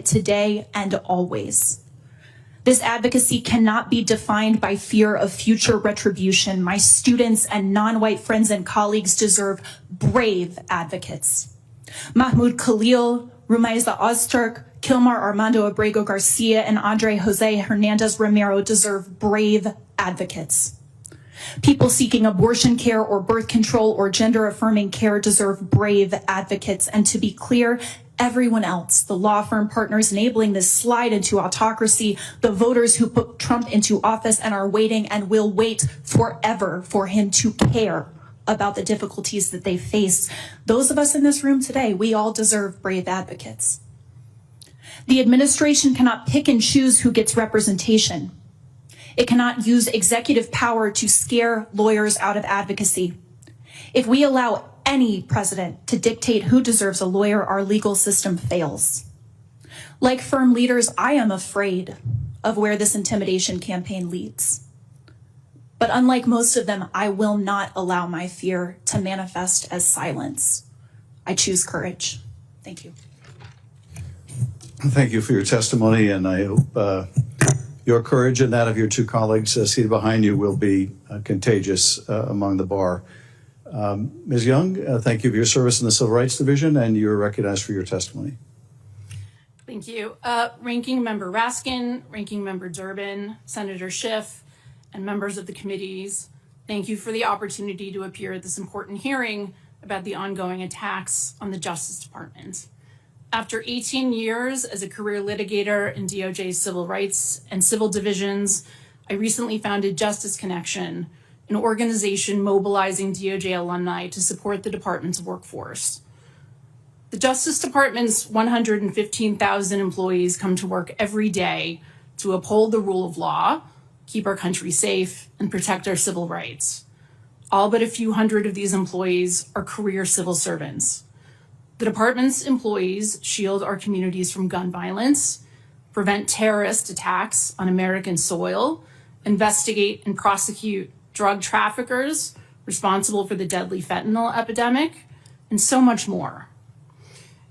today and always. This advocacy cannot be defined by fear of future retribution. My students and non-white friends and colleagues deserve brave advocates. Mahmoud Khalil, Rumaiza Ozturk, Kilmar Armando Abrego Garcia, and Andre Jose Hernandez Romero deserve brave advocates. People seeking abortion care or birth control or gender-affirming care deserve brave advocates. And to be clear, everyone else, the law firm partners enabling this slide into autocracy, the voters who put Trump into office and are waiting and will wait forever for him to care about the difficulties that they face. Those of us in this room today, we all deserve brave advocates. The administration cannot pick and choose who gets representation. It cannot use executive power to scare lawyers out of advocacy. If we allow any president to dictate who deserves a lawyer, our legal system fails. Like firm leaders, I am afraid of where this intimidation campaign leads. But unlike most of them, I will not allow my fear to manifest as silence. I choose courage. Thank you. Thank you for your testimony, and I hope your courage and that of your two colleagues seated behind you will be contagious among the bar. Ms. Young, thank you for your service in the Civil Rights Division, and you're recognized for your testimony. Thank you. Ranking Member Raskin, Ranking Member Durbin, Senator Schiff, and members of the committees, thank you for the opportunity to appear at this important hearing about the ongoing attacks on the Justice Department. After 18 years as a career litigator in DOJ's civil rights and civil divisions, I recently founded Justice Connection, an organization mobilizing DOJ alumni to support the department's workforce. The Justice Department's 115,000 employees come to work every day to uphold the rule of law, keep our country safe, and protect our civil rights. All but a few hundred of these employees are career civil servants. The department's employees shield our communities from gun violence, prevent terrorist attacks on American soil, investigate and prosecute drug traffickers responsible for the deadly fentanyl epidemic, and so much more.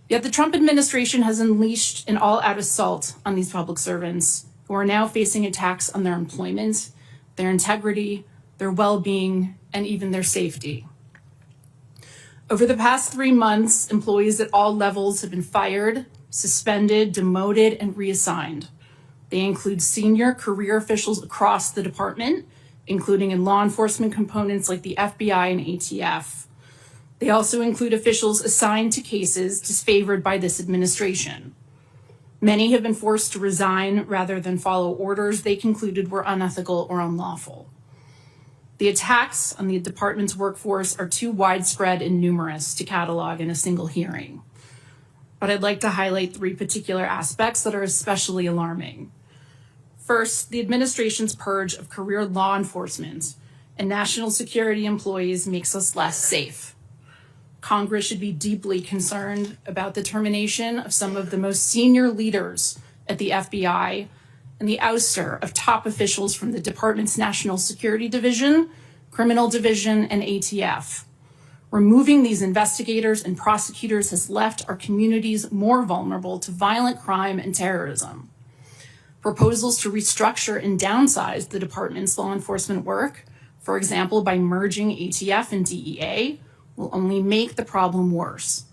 Yet the Trump administration has unleashed an all-out assault on these public servants who are now facing attacks on their employment, their integrity, their well-being, and even their safety. Over the past 3 months, employees at all levels have been fired, suspended, demoted, and reassigned. They include senior career officials across the department, including in law enforcement components like the FBI and ATF. They also include officials assigned to cases disfavored by this administration. Many have been forced to resign rather than follow orders they concluded were unethical or unlawful. The attacks on the department's workforce are too widespread and numerous to catalog in a single hearing. But I'd like to highlight 3 particular aspects that are especially alarming. First, the administration's purge of career law enforcement and national security employees makes us less safe. Congress should be deeply concerned about the termination of some of the most senior leaders at the FBI and the ouster of top officials from the department's National Security Division, Criminal Division, and ATF. Removing these investigators and prosecutors has left our communities more vulnerable to violent crime and terrorism. Proposals to restructure and downsize the department's law enforcement work, for example, by merging ATF and DEA, will only make the problem worse.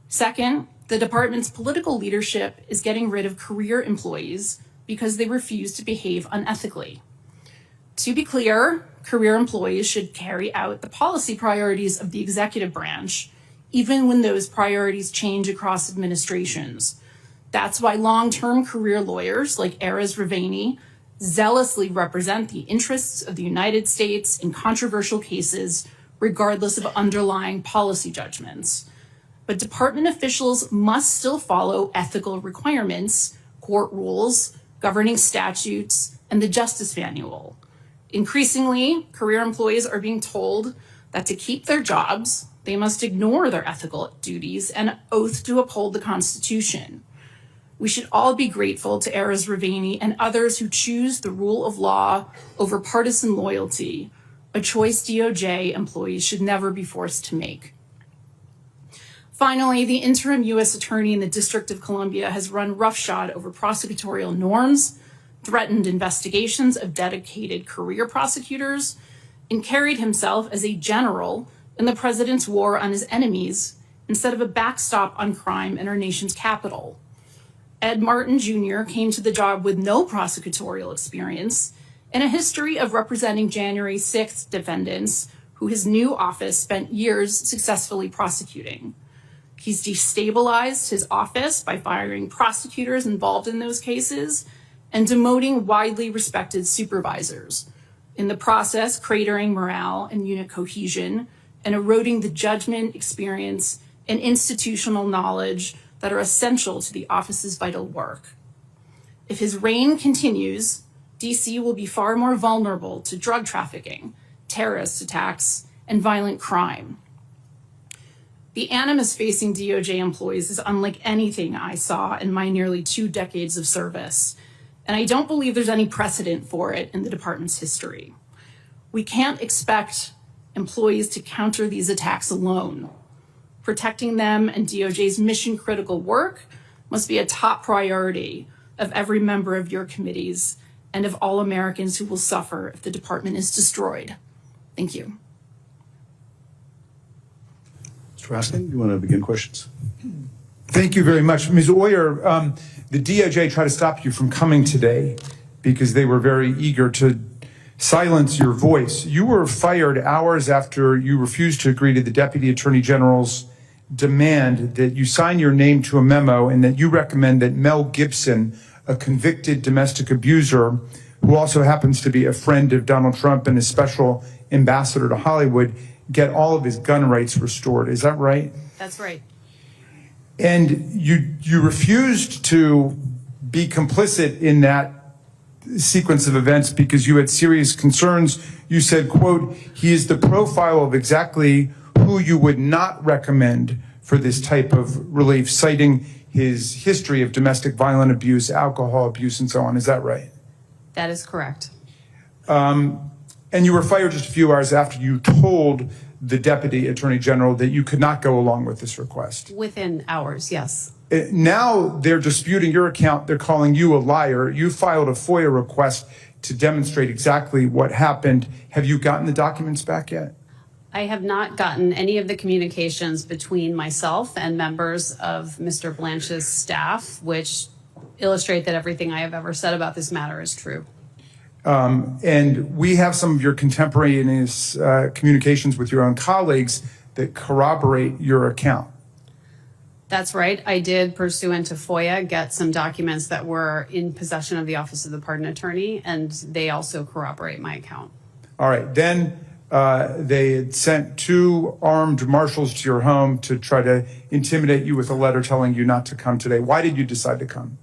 Second, the department's political leadership is getting rid of career employees because they refuse to behave unethically. To be clear, career employees should carry out the policy priorities of the executive branch, even when those priorities change across administrations. That's why long-term career lawyers like Erez Raveni zealously represent the interests of the United States in controversial cases, regardless of underlying policy judgments. But department officials must still follow ethical requirements, court rules, governing statutes, and the Justice Manual. Increasingly, career employees are being told that to keep their jobs, they must ignore their ethical duties and oath to uphold the Constitution. We should all be grateful to Erez Raveni and others who choose the rule of law over partisan loyalty, a choice DOJ employees should never be forced to make. Finally, the interim U.S. attorney in the District of Columbia has run roughshod over prosecutorial norms, threatened investigations of dedicated career prosecutors, and carried himself as a general in the president's war on his enemies instead of a backstop on crime in our nation's capital. Ed Martin Jr. came to the job with no prosecutorial experience and a history of representing January 6th defendants who his new office spent years successfully prosecuting. He's destabilized his office by firing prosecutors involved in those cases and demoting widely respected supervisors, in the process cratering morale and unit cohesion and eroding the judgment, experience, and institutional knowledge that are essential to the office's vital work. If his reign continues, DC will be far more vulnerable to drug trafficking, terrorist attacks, and violent crime. The animus facing DOJ employees is unlike anything I saw in my nearly 2 decades of service, and I don't believe there's any precedent for it in the department's history. We can't expect employees to counter these attacks alone. Protecting them and DOJ's mission-critical work must be a top priority of every member of your committees and of all Americans who will suffer if the department is destroyed. Thank you. Mr. Raskin, you want to begin questions? Thank you very much. Ms. Oyer, the DOJ tried to stop you from coming today because they were very eager to silence your voice. You were fired hours after you refused to agree to the Deputy Attorney General's demand that you sign your name to a memo and that you recommend that Mel Gibson, a convicted domestic abuser who also happens to be a friend of Donald Trump and a special ambassador to Hollywood, get all of his gun rights restored. Is that right? That's right. And you refused to be complicit in that sequence of events because you had serious concerns. You said, quote, he is the profile of exactly who you would not recommend for this type of relief, citing his history of domestic violent abuse, alcohol abuse, and so on. Is that right? That is correct. And you were fired just a few hours after you told the Deputy Attorney General that you could not go along with this request. Within hours, yes. Now they're disputing your account. They're calling you a liar. You filed a FOIA request to demonstrate exactly what happened. Have you gotten the documents back yet? I have not gotten any of the communications between myself and members of Mr. Blanche's staff, which illustrate that everything I have ever said about this matter is true. And we have some of your contemporaneous communications with your own colleagues that corroborate your account. That's right. I did, pursuant to FOIA, get some documents that were in possession of the Office of the Pardon Attorney, and they also corroborate my account. All right. Then they had sent 2 armed marshals to your home to try to intimidate you with a letter telling you not to come today. Why did you decide to come?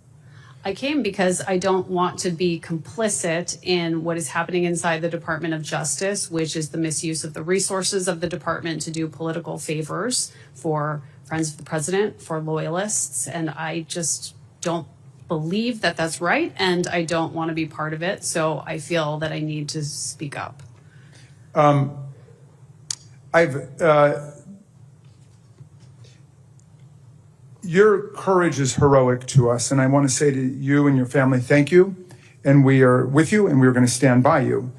I came because I don't want to be complicit in what is happening inside the Department of Justice, which is the misuse of the resources of the department to do political favors for friends of the president, for loyalists. And I just don't believe that that's right. And I don't want to be part of it. So I feel that I need to speak up. Your courage is heroic to us, and I want to say to you and your family, thank you, and we are with you, and we're going to stand by you.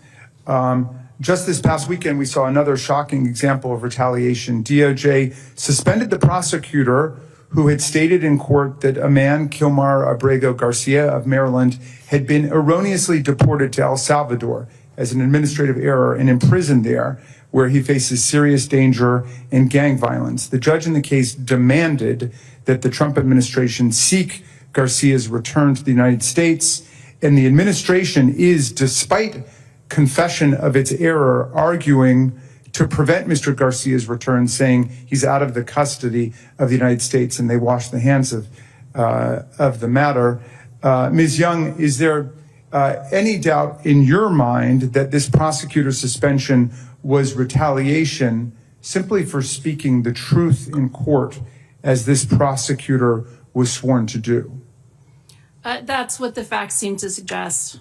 Just this past weekend, we saw another shocking example of retaliation. DOJ suspended the prosecutor who had stated in court that a man, Kilmar Abrego Garcia of Maryland, had been erroneously deported to El Salvador as an administrative error and imprisoned there, where he faces serious danger and gang violence. The judge in the case demanded that the Trump administration seek Garcia's return to the United States, and the administration is, despite confession of its error, arguing to prevent Mr. Garcia's return, saying he's out of the custody of the United States, and they wash the hands of the matter. Ms. Young, is there any doubt in your mind that this prosecutor's suspension was retaliation simply for speaking the truth in court, as this prosecutor was sworn to do? That's what the facts seem to suggest.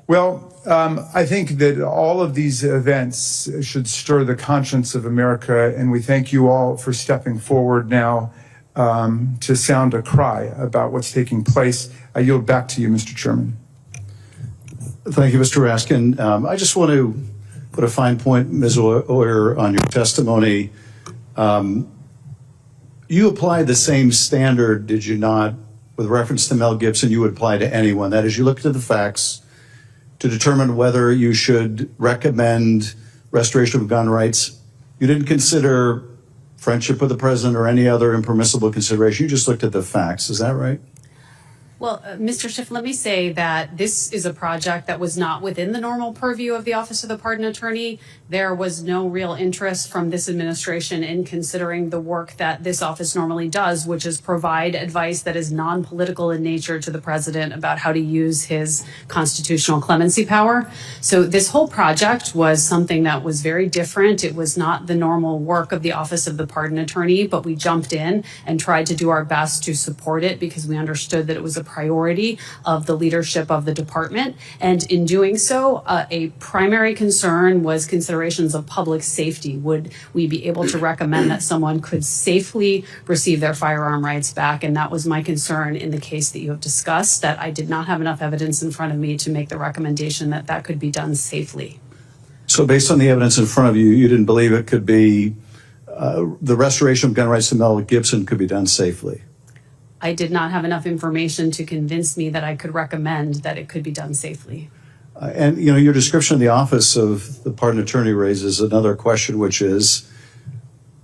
Well, I think that all of these events should stir the conscience of America, and we thank you all for stepping forward now to sound a cry about what's taking place. I yield back to you, Mr. Chairman. Thank you, Mr. Raskin. I just want to put a fine point, Ms. Oyer, on your testimony. You applied the same standard, did you not, with reference to Mel Gibson, you would apply to anyone. That is, you looked at the facts to determine whether you should recommend restoration of gun rights. You didn't consider friendship with the president or any other impermissible consideration. You just looked at the facts. Is that right? Well, Mr. Schiff, let me say that this is a project that was not within the normal purview of the Office of the Pardon Attorney. There was no real interest from this administration in considering the work that this office normally does, which is provide advice that is non-political in nature to the president about how to use his constitutional clemency power. So this whole project was something that was very different. It was not the normal work of the Office of the Pardon Attorney, but we jumped in and tried to do our best to support it because we understood that it was a priority of the leadership of the department. And in doing so, a primary concern was considerations of public safety. Would we be able to recommend that someone could safely receive their firearm rights back? And that was my concern in the case that you have discussed, that I did not have enough evidence in front of me to make the recommendation that that could be done safely. So based on the evidence in front of you, you didn't believe it could be, the restoration of gun rights to Mel Gibson could be done safely? I did not have enough information to convince me that I could recommend that it could be done safely. And, you know, your description of the Office of the Pardon Attorney raises another question, which is,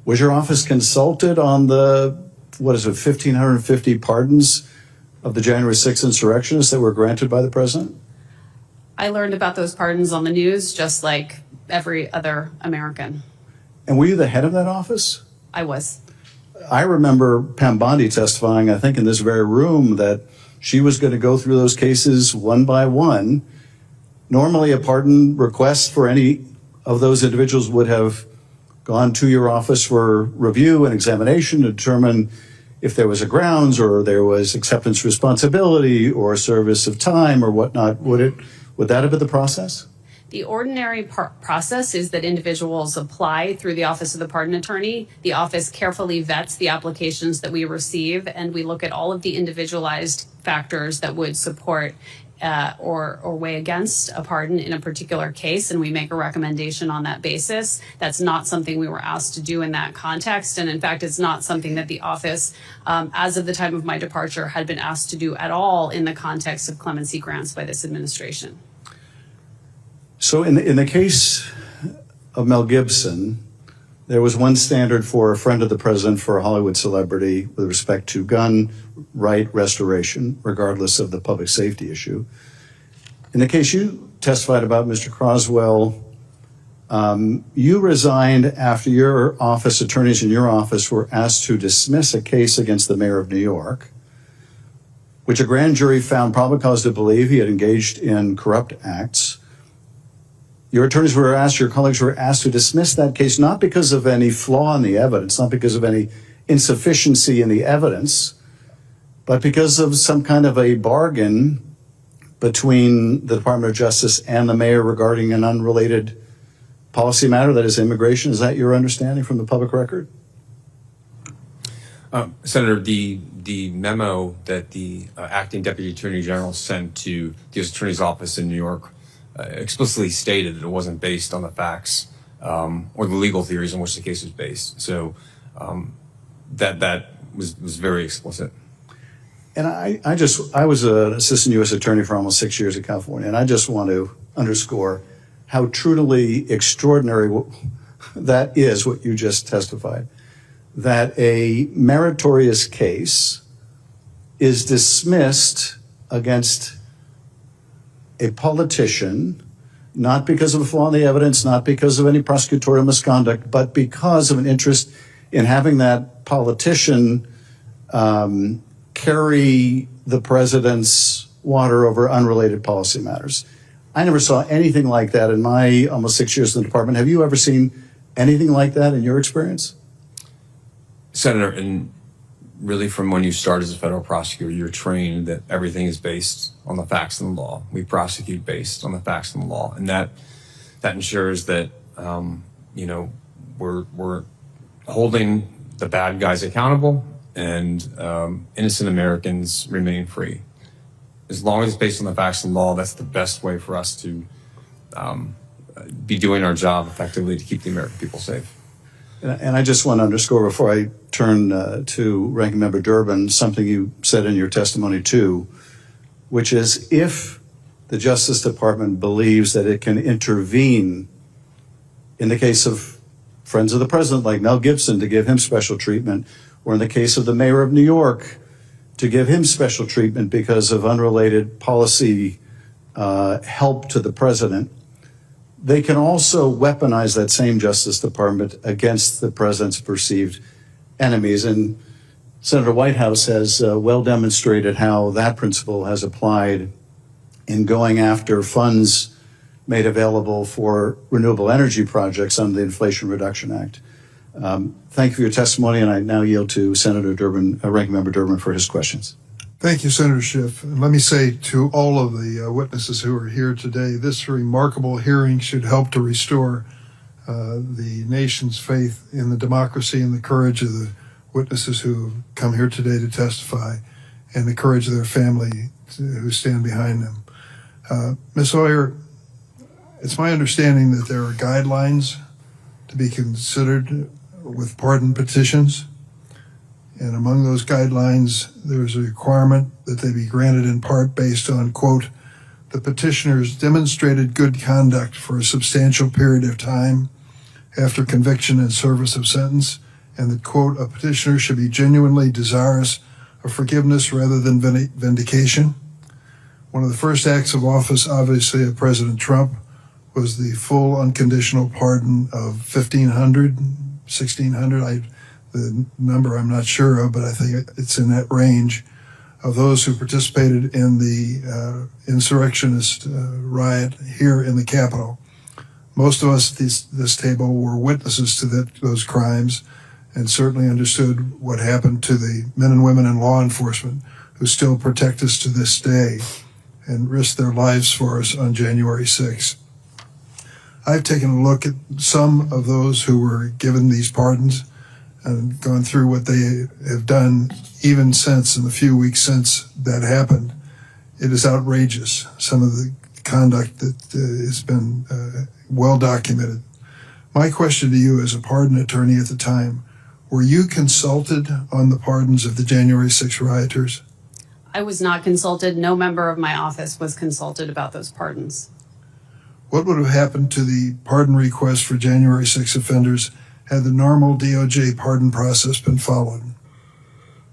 was your office consulted on the, 1,550 pardons of the January 6th insurrectionists that were granted by the president? I learned about those pardons on the news, just like every other American. And were you the head of that office? I was. I remember Pam Bondi testifying, I think in this very room, that she was going to go through those cases one by one. Normally, a pardon request for any of those individuals would have gone to your office for review and examination to determine if there was a grounds or there was acceptance of responsibility or service of time or whatnot. Would that have been the process? The ordinary process is that individuals apply through the Office of the Pardon Attorney. The office carefully vets the applications that we receive, and we look at all of the individualized factors that would support or weigh against a pardon in a particular case, and we make a recommendation on that basis. That's not something we were asked to do in that context, and in fact, it's not something that the office, as of the time of my departure, had been asked to do at all in the context of clemency grants by this administration. So in the case of Mel Gibson, there was one standard for a friend of the president for a Hollywood celebrity with respect to gun right restoration, regardless of the public safety issue. In the case you testified about, Mr. Croswell, you resigned after your office, attorneys in your office, were asked to dismiss a case against the mayor of New York, which a grand jury found probable cause to believe he had engaged in corrupt acts. Your attorneys were asked, your colleagues were asked to dismiss that case, not because of any flaw in the evidence, not because of any insufficiency in the evidence, but because of some kind of a bargain between the Department of Justice and the mayor regarding an unrelated policy matter, that is immigration. Is that your understanding from the public record? Senator, the memo that the acting Deputy Attorney General sent to the U.S. Attorney's Office in New York explicitly stated that it wasn't based on the facts or the legal theories on which the case was based. So that was very explicit. And I was an assistant U.S. attorney for almost 6 years in California, and I just want to underscore how truly extraordinary that is, what you just testified, that a meritorious case is dismissed against a politician, not because of a flaw in the evidence, not because of any prosecutorial misconduct, but because of an interest in having that politician carry the president's water over unrelated policy matters. I never saw anything like that in my almost 6 years in the department. Have you ever seen anything like that in your experience? Senator, in really from when you start as a federal prosecutor, you're trained that everything is based on the facts and the law. We prosecute based on the facts and the law, and that ensures that we're holding the bad guys accountable, and innocent Americans remain free. As long as it's based on the facts and law, that's the best way for us to be doing our job effectively to keep the American people safe. And I just want to underscore before I turn to Ranking Member Durbin, something you said in your testimony too, which is if the Justice Department believes that it can intervene in the case of friends of the president like Mel Gibson to give him special treatment, or in the case of the mayor of New York to give him special treatment because of unrelated policy help to the president, they can also weaponize that same Justice Department against the president's perceived enemies. And Senator Whitehouse has well demonstrated how that principle has applied in going after funds made available for renewable energy projects under the Inflation Reduction Act. Thank you for your testimony, and I now yield to Senator Durbin, Ranking Member Durbin, for his questions. Thank you, Senator Schiff. And let me say to all of the witnesses who are here today, this remarkable hearing should help to restore the nation's faith in the democracy and the courage of the witnesses who have come here today to testify, and the courage of their family who stand behind them. Ms. Hoyer, it's my understanding that there are guidelines to be considered with pardon petitions. And among those guidelines, there's a requirement that they be granted in part based on, quote, the petitioner's demonstrated good conduct for a substantial period of time after conviction and service of sentence, and that, quote, a petitioner should be genuinely desirous of forgiveness rather than vindication. One of the first acts of office, obviously, of President Trump was the full unconditional pardon of 1,600, the number I'm not sure of, but I think it's in that range, of those who participated in the insurrectionist riot here in the Capitol. Most of us at this table were witnesses to those crimes, and certainly understood what happened to the men and women in law enforcement who still protect us to this day and risk their lives for us on January 6th. I've taken a look at some of those who were given these pardons and gone through what they have done even since, in the few weeks since that happened. It is outrageous, some of the conduct that has been well documented. My question to you as a pardon attorney at the time, were you consulted on the pardons of the January 6 rioters? I was not consulted. No member of my office was consulted about those pardons. What would have happened to the pardon request for January 6 offenders had the normal DOJ pardon process been followed?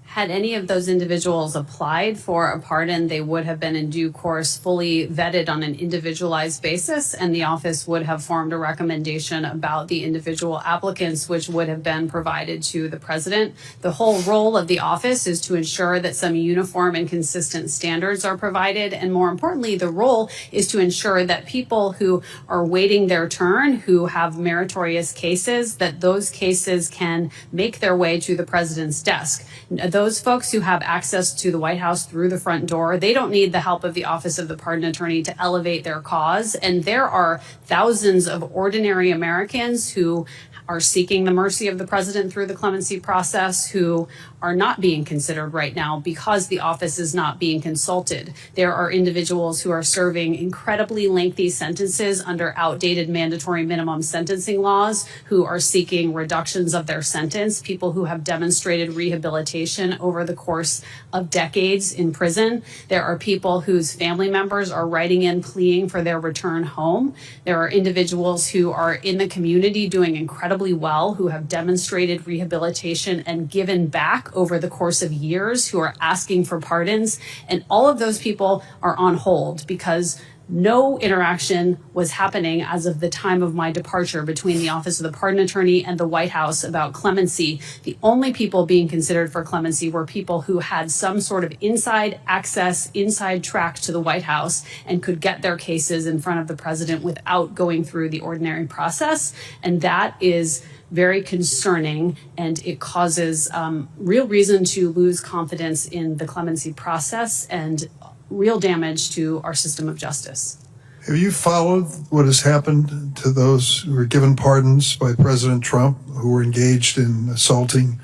Had any of those individuals applied for a pardon, they would have been in due course fully vetted on an individualized basis, and the office would have formed a recommendation about the individual applicants, which would have been provided to the president. The whole role of the office is to ensure that some uniform and consistent standards are provided, and more importantly, the role is to ensure that people who are waiting their turn, who have meritorious cases, that those cases can make their way to the president's desk. Those folks who have access to the White House through the front door, they don't need the help of the Office of the Pardon Attorney to elevate their cause. And there are thousands of ordinary Americans who are seeking the mercy of the president through the clemency process, who are not being considered right now because the office is not being consulted. There are individuals who are serving incredibly lengthy sentences under outdated mandatory minimum sentencing laws who are seeking reductions of their sentence, people who have demonstrated rehabilitation over the course of decades in prison. There are people whose family members are writing in pleading for their return home. There are individuals who are in the community doing incredibly well, who have demonstrated rehabilitation and given back over the course of years, who are asking for pardons. And all of those people are on hold because No interaction was happening as of the time of my departure between the Office of the Pardon Attorney and the White House about clemency. The only people being considered for clemency were people who had some sort of inside access, inside track to the White House and could get their cases in front of the president without going through the ordinary process. And that is very concerning, and it causes real reason to lose confidence in the clemency process and real damage to our system of justice. Have you followed what has happened to those who were given pardons by President Trump who were engaged in assaulting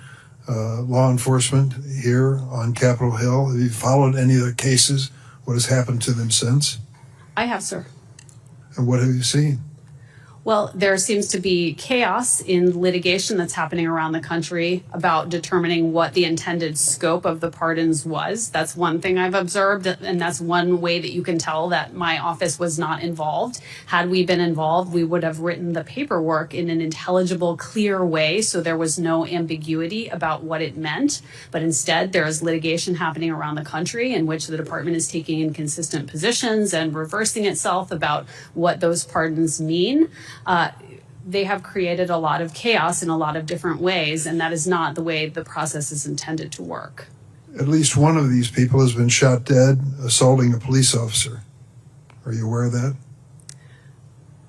law enforcement here on Capitol Hill? Have you followed any of the cases? What has happened to them since? I have, sir. And what have you seen? Well, there seems to be chaos in litigation that's happening around the country about determining what the intended scope of the pardons was. That's one thing I've observed, and that's one way that you can tell that my office was not involved. Had we been involved, we would have written the paperwork in an intelligible, clear way, so there was no ambiguity about what it meant. But instead, there is litigation happening around the country in which the department is taking inconsistent positions and reversing itself about what those pardons mean. They have created a lot of chaos in a lot of different ways, and that is not the way the process is intended to work. At least one of these people has been shot dead assaulting a police officer. Are you aware of that?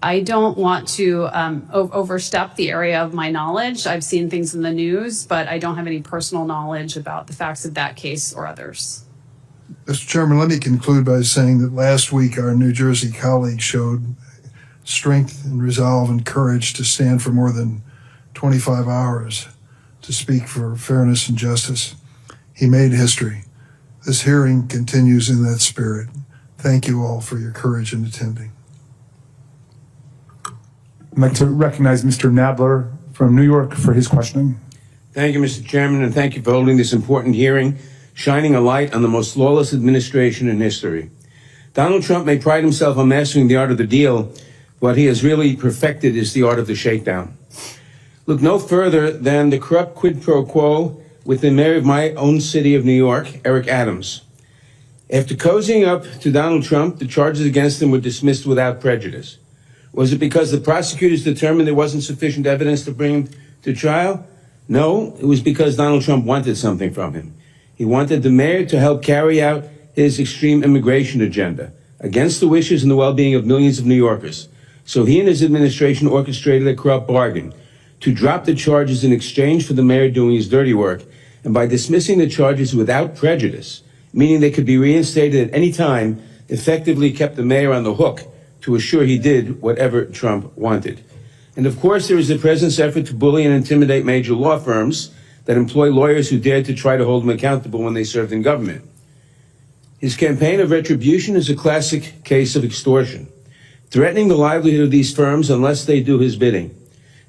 I don't want to overstep the area of my knowledge. I've seen things in the news, but I don't have any personal knowledge about the facts of that case or others. Mr. Chairman, let me conclude by saying that last week our New Jersey colleague showed strength and resolve and courage to stand for more than 25 hours to speak for fairness and justice. He made history. This hearing continues in that spirit. Thank you all for your courage in attending. I'd like to recognize Mr. Nadler from New York for his questioning. Thank you, Mr. Chairman, and thank you for holding this important hearing, shining a light on the most lawless administration in history. Donald Trump may pride himself on mastering the art of the deal. What he has really perfected is the art of the shakedown. Look no further than the corrupt quid pro quo with the mayor of my own city of New York, Eric Adams. After cozying up to Donald Trump, the charges against him were dismissed without prejudice. Was it because the prosecutors determined there wasn't sufficient evidence to bring him to trial? No, it was because Donald Trump wanted something from him. He wanted the mayor to help carry out his extreme immigration agenda against the wishes and the well-being of millions of New Yorkers. So he and his administration orchestrated a corrupt bargain to drop the charges in exchange for the mayor doing his dirty work. And by dismissing the charges without prejudice, meaning they could be reinstated at any time, effectively kept the mayor on the hook to assure he did whatever Trump wanted. And of course, there is the president's effort to bully and intimidate major law firms that employ lawyers who dared to try to hold him accountable when they served in government. His campaign of retribution is a classic case of extortion, threatening the livelihood of these firms unless they do his bidding.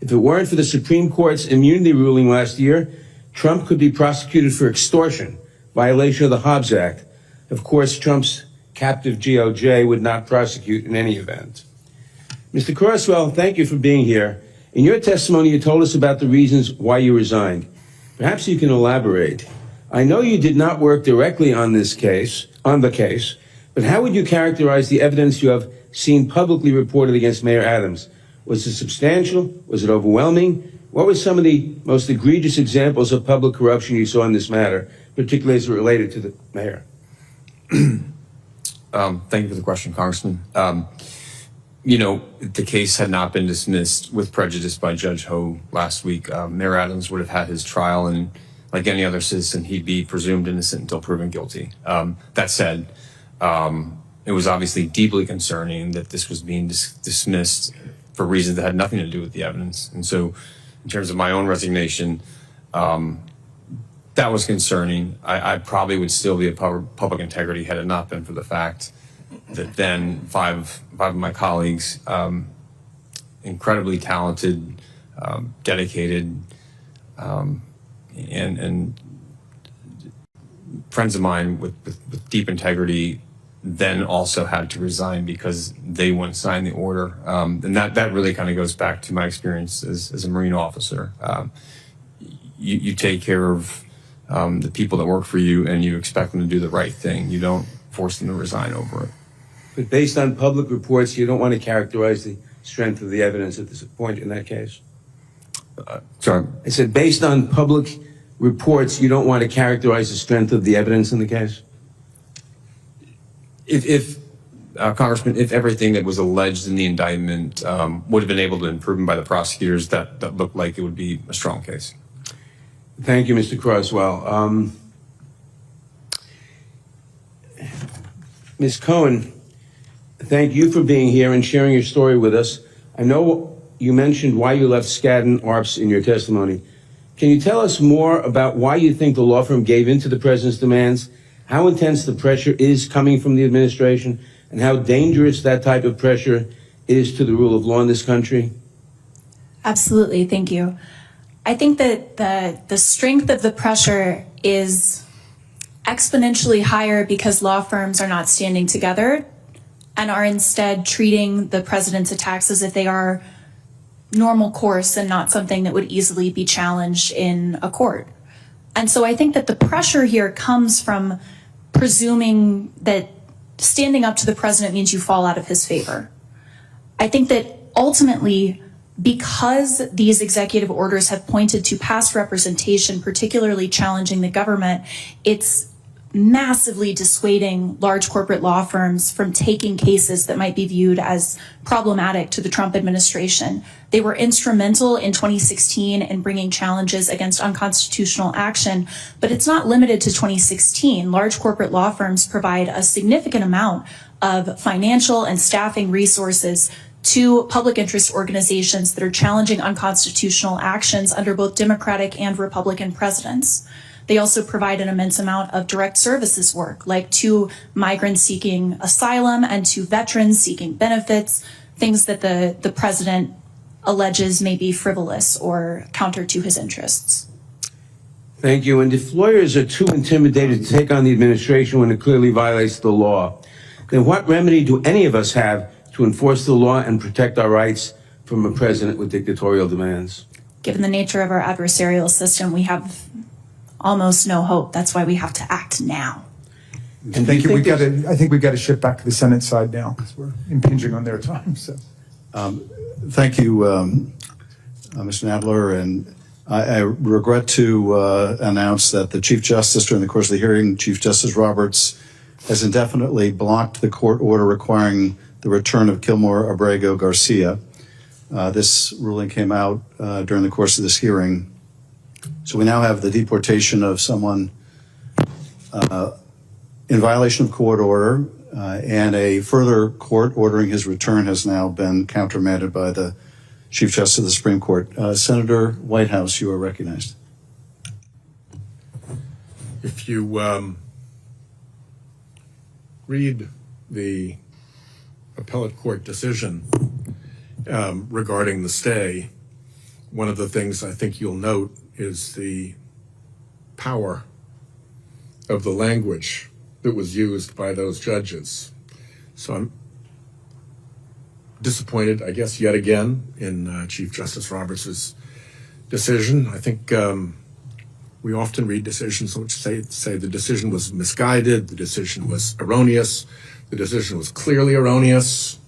If it weren't for the Supreme Court's immunity ruling last year, Trump could be prosecuted for extortion, violation of the Hobbs Act. Of course, Trump's captive GOJ would not prosecute in any event. Mr. Crosswell, thank you for being here. In your testimony, you told us about the reasons why you resigned. Perhaps you can elaborate. I know you did not work directly on the case, but how would you characterize the evidence you have seen publicly reported against Mayor Adams? Was it substantial? Was it overwhelming? What were some of the most egregious examples of public corruption you saw in this matter, particularly as it related to the mayor? Thank you for the question, Congressman. The case had not been dismissed with prejudice by Judge Ho last week. Mayor Adams would have had his trial, and like any other citizen, he'd be presumed innocent until proven guilty. That said, it was obviously deeply concerning that this was being dismissed for reasons that had nothing to do with the evidence. And so in terms of my own resignation, that was concerning. I probably would still be a public integrity had it not been for the fact that then five of my colleagues, incredibly talented, dedicated, and friends of mine with deep integrity then also had to resign because they wouldn't sign the order. And that really kind of goes back to my experience as a Marine officer. You take care of the people that work for you and you expect them to do the right thing. You don't force them to resign over it. But based on public reports, you don't want to characterize the strength of the evidence at this point in that case? Sorry. I said, based on public reports, you don't want to characterize the strength of the evidence in the case? If Congressman, if everything that was alleged in the indictment would have been able to be proven by the prosecutors, that looked like it would be a strong case. Thank you, Mr. Croswell. Ms. Cohen, thank you for being here and sharing your story with us. I know you mentioned why you left Skadden Arps in your testimony. Can you tell us more about why you think the law firm gave in to the president's demands, how intense the pressure is coming from the administration, and how dangerous that type of pressure is to the rule of law in this country? Absolutely, thank you. I think that the strength of the pressure is exponentially higher because law firms are not standing together and are instead treating the president's attacks as if they are normal course and not something that would easily be challenged in a court. And so I think that the pressure here comes from presuming that standing up to the president means you fall out of his favor. I think that ultimately, because these executive orders have pointed to past representation, particularly challenging the government, it's massively dissuading large corporate law firms from taking cases that might be viewed as problematic to the Trump administration. They were instrumental in 2016 in bringing challenges against unconstitutional action, but it's not limited to 2016. Large corporate law firms provide a significant amount of financial and staffing resources to public interest organizations that are challenging unconstitutional actions under both Democratic and Republican presidents. They also provide an immense amount of direct services work, like to migrants seeking asylum and to veterans seeking benefits, things that the president alleges may be frivolous or counter to his interests. Thank you. And if lawyers are too intimidated to take on the administration when it clearly violates the law, then what remedy do any of us have to enforce the law and protect our rights from a president with dictatorial demands? Given the nature of our adversarial system, we have almost no hope. That's why we have to act now. And thank you. I think we've got to shift back to the Senate side now because we're impinging on their time. So, thank you, Mr. Nadler. And I regret to announce that the Chief Justice, during the course of the hearing, Chief Justice Roberts, has indefinitely blocked the court order requiring the return of Kilmore Abrego Garcia. This ruling came out during the course of this hearing. So we now have the deportation of someone in violation of court order, and a further court ordering his return has now been countermanded by the Chief Justice of the Supreme Court. Senator Whitehouse, you are recognized. If you read the appellate court decision regarding the stay, one of the things I think you'll note is the power of the language that was used by those judges. So I'm disappointed, I guess, yet again in Chief Justice Roberts' decision. I think we often read decisions which say the decision was misguided, the decision was erroneous, the decision was clearly erroneous,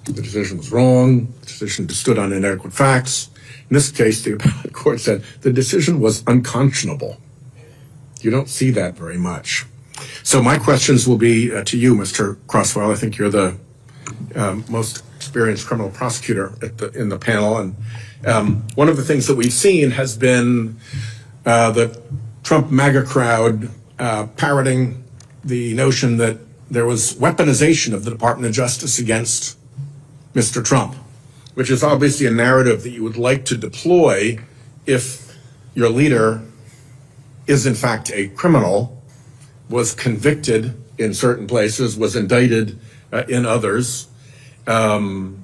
the decision was wrong, the decision stood on inadequate facts. In this case, the appellate court said the decision was unconscionable. You don't see that very much. So my questions will be to you, Mr. Croswell. I think you're the most experienced criminal prosecutor in the panel. And one of the things that we've seen has been the Trump MAGA crowd parroting the notion that there was weaponization of the Department of Justice against Mr. Trump, which is obviously a narrative that you would like to deploy if your leader is in fact a criminal, was convicted in certain places, was indicted in others, and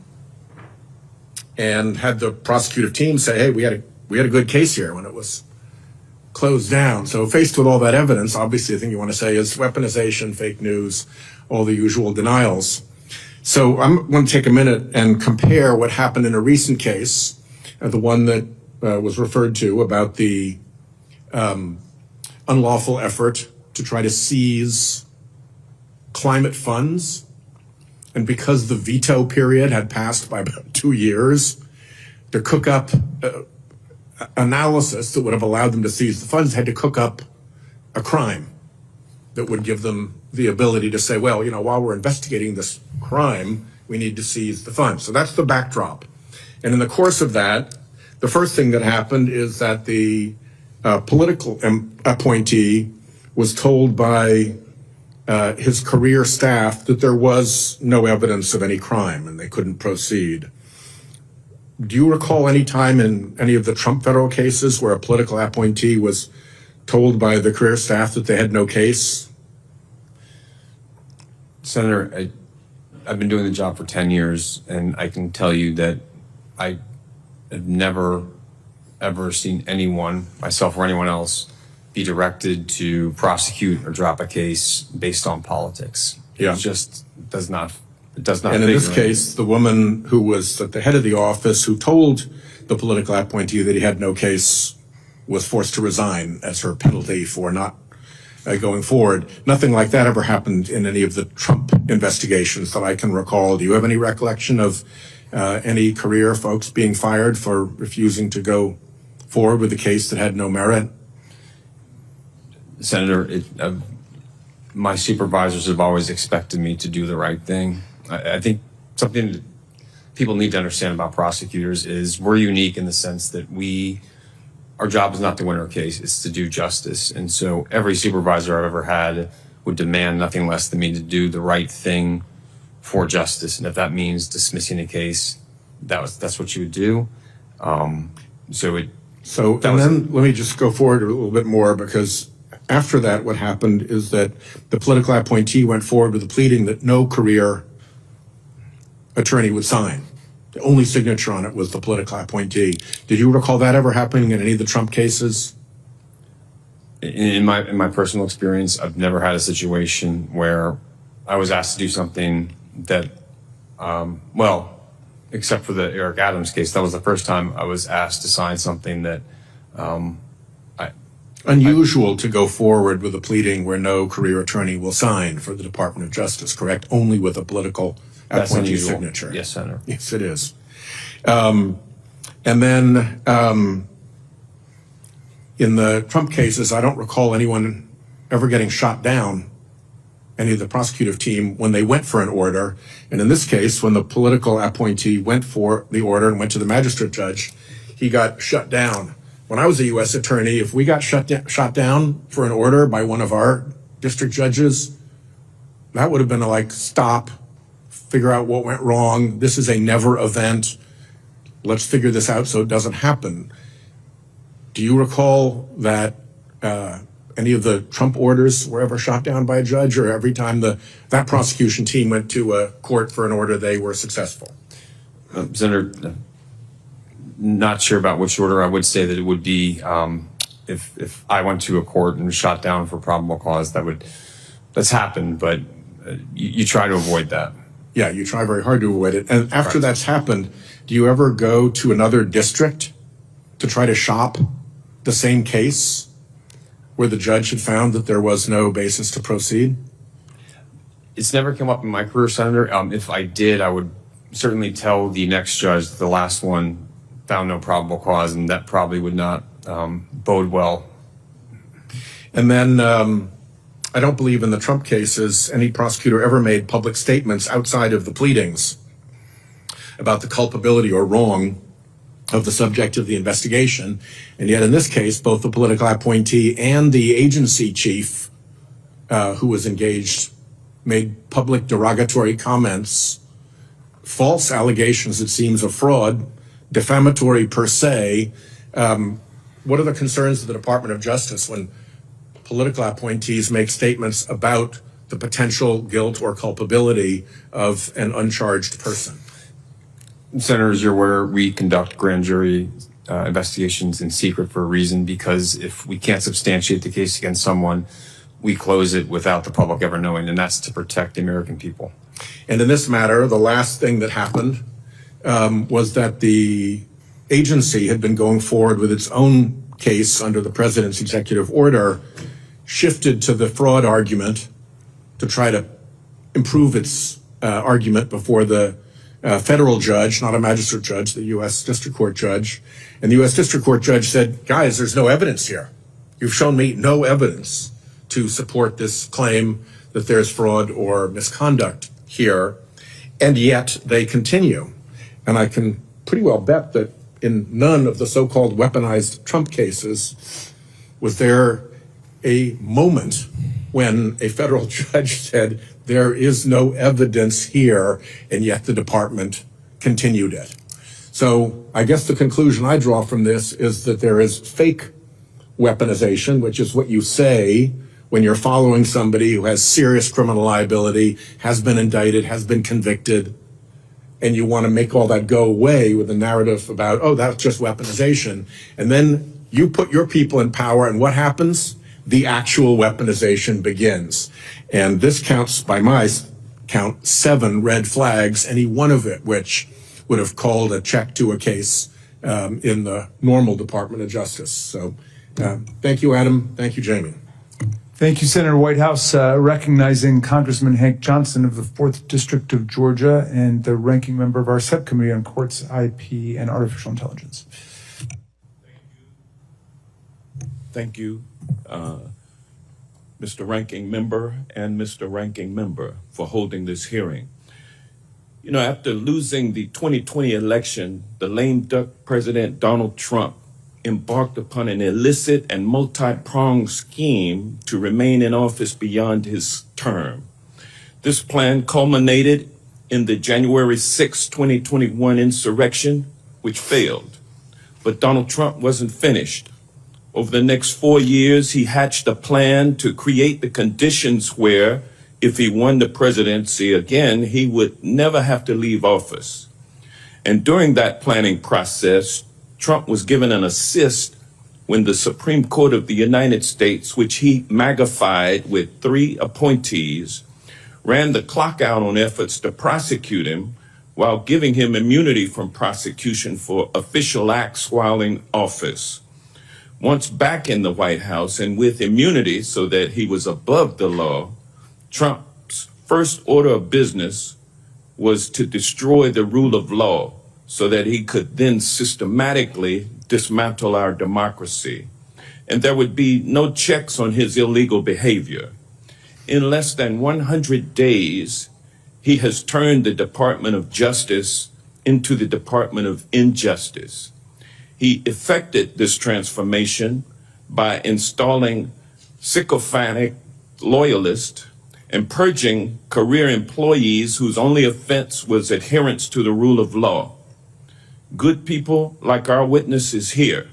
had the prosecutive team say, hey, we had a good case here when it was closed down. So faced with all that evidence, obviously the thing you want to say is weaponization, fake news, all the usual denials. So I'm going to take a minute and compare what happened in a recent case, the one that was referred to about the unlawful effort to try to seize climate funds and because the veto period had passed by about 2 years, to cook up analysis that would have allowed them to seize the funds, had to cook up a crime that would give them the ability to say, well, you know, while we're investigating this crime, we need to seize the funds. So that's the backdrop. And in the course of that, the first thing that happened is that the political appointee was told by his career staff that there was no evidence of any crime and they couldn't proceed. Do you recall any time in any of the Trump federal cases where a political appointee was told by the career staff that they had no case? Senator, I've been doing the job for 10 years, and I can tell you that I have never, ever seen anyone, myself or anyone else, be directed to prosecute or drop a case based on politics. Yeah. It just does not. And in this case, the woman who was at the head of the office who told the political appointee that he had no case was forced to resign as her penalty for not going forward. Nothing like that ever happened in any of the Trump investigations that I can recall. Do you have any recollection of any career folks being fired for refusing to go forward with a case that had no merit? Senator, my supervisors have always expected me to do the right thing. I think something that people need to understand about prosecutors is we're unique in the sense that our job is not to win our case, it's to do justice. And so every supervisor I've ever had would demand nothing less than me to do the right thing for justice. And if that means dismissing a case, that's what you would do. Let me just go forward a little bit more, because after that, what happened is that the political appointee went forward with a pleading that no career attorney would sign. The only signature on it was the political appointee. Did you recall that ever happening in any of the Trump cases? In my personal experience, I've never had a situation where I was asked to do something that, except for the Eric Adams case, that was the first time I was asked to sign something that unusual to go forward with a pleading where no career attorney will sign for the Department of Justice, correct? Only with a political appointee signature. Yes, Senator. Yes, it is. And then in the Trump cases, I don't recall anyone ever getting shot down, any of the prosecutive team, when they went for an order. And in this case, when the political appointee went for the order and went to the magistrate judge, he got shut down. When I was a U.S. attorney, if we got shot down for an order by one of our district judges, that would have been like, stop, figure out what went wrong. This is a never event. Let's figure this out so it doesn't happen. Do you recall that any of the Trump orders were ever shot down by a judge, or every time that prosecution team went to a court for an order, they were successful? Senator, not sure about which order. I would say that it would be if I went to a court and was shot down for probable cause, that's happened, but you try to avoid that. Yeah, you try very hard to avoid it. And after that's happened, do you ever go to another district to try to shop the same case where the judge had found that there was no basis to proceed? It's never come up in my career, Senator. If I did, I would certainly tell the next judge that the last one found no probable cause, and that probably would not bode well. And then I don't believe in the Trump cases any prosecutor ever made public statements outside of the pleadings about the culpability or wrong of the subject of the investigation. And yet in this case, both the political appointee and the agency chief who was engaged made public derogatory comments, false allegations, it seems, of fraud, defamatory per se. What are the concerns of the Department of Justice when political appointees make statements about the potential guilt or culpability of an uncharged person? Senators, you're aware we conduct grand jury investigations in secret for a reason, because if we can't substantiate the case against someone, we close it without the public ever knowing, and that's to protect the American people. And in this matter, the last thing that happened was that the agency had been going forward with its own case under the president's executive order, shifted to the fraud argument to try to improve its argument before the federal judge, not a magistrate judge, the U.S. District Court judge. And the U.S. District Court judge said, guys, there's no evidence here. You've shown me no evidence to support this claim that there's fraud or misconduct here. And yet they continue. And I can pretty well bet that in none of the so-called weaponized Trump cases was there a moment when a federal judge said, there is no evidence here, and yet the department continued it. So I guess the conclusion I draw from this is that there is fake weaponization, which is what you say when you're following somebody who has serious criminal liability, has been indicted, has been convicted, and you want to make all that go away with a narrative about, oh, that's just weaponization. And then you put your people in power, and what happens? The actual weaponization begins. And this counts, by my count, 7 red flags, any one of it which would have called a check to a case in the normal Department of Justice. So thank you, Adam. Thank you, Jamie. Thank you, Senator Whitehouse. Recognizing Congressman Hank Johnson of the 4th District of Georgia and the ranking member of our subcommittee on courts, IP, and artificial intelligence. Thank you, Mr. Ranking Member and Mr. Ranking Member for holding this hearing. You know, after losing the 2020 election, the lame duck President Donald Trump embarked upon an illicit and multi-pronged scheme to remain in office beyond his term. This plan culminated in the January 6, 2021 insurrection, which failed. But Donald Trump wasn't finished. Over the next 4 years, he hatched a plan to create the conditions where, if he won the presidency again, he would never have to leave office. And during that planning process, Trump was given an assist when the Supreme Court of the United States, which he magnified with 3 appointees, ran the clock out on efforts to prosecute him while giving him immunity from prosecution for official acts while in office. Once back in the White House and with immunity so that he was above the law, Trump's first order of business was to destroy the rule of law so that he could then systematically dismantle our democracy. And there would be no checks on his illegal behavior. In less than 100 days, he has turned the Department of Justice into the Department of Injustice. He effected this transformation by installing sycophantic loyalists and purging career employees whose only offense was adherence to the rule of law. Good people like our witnesses here.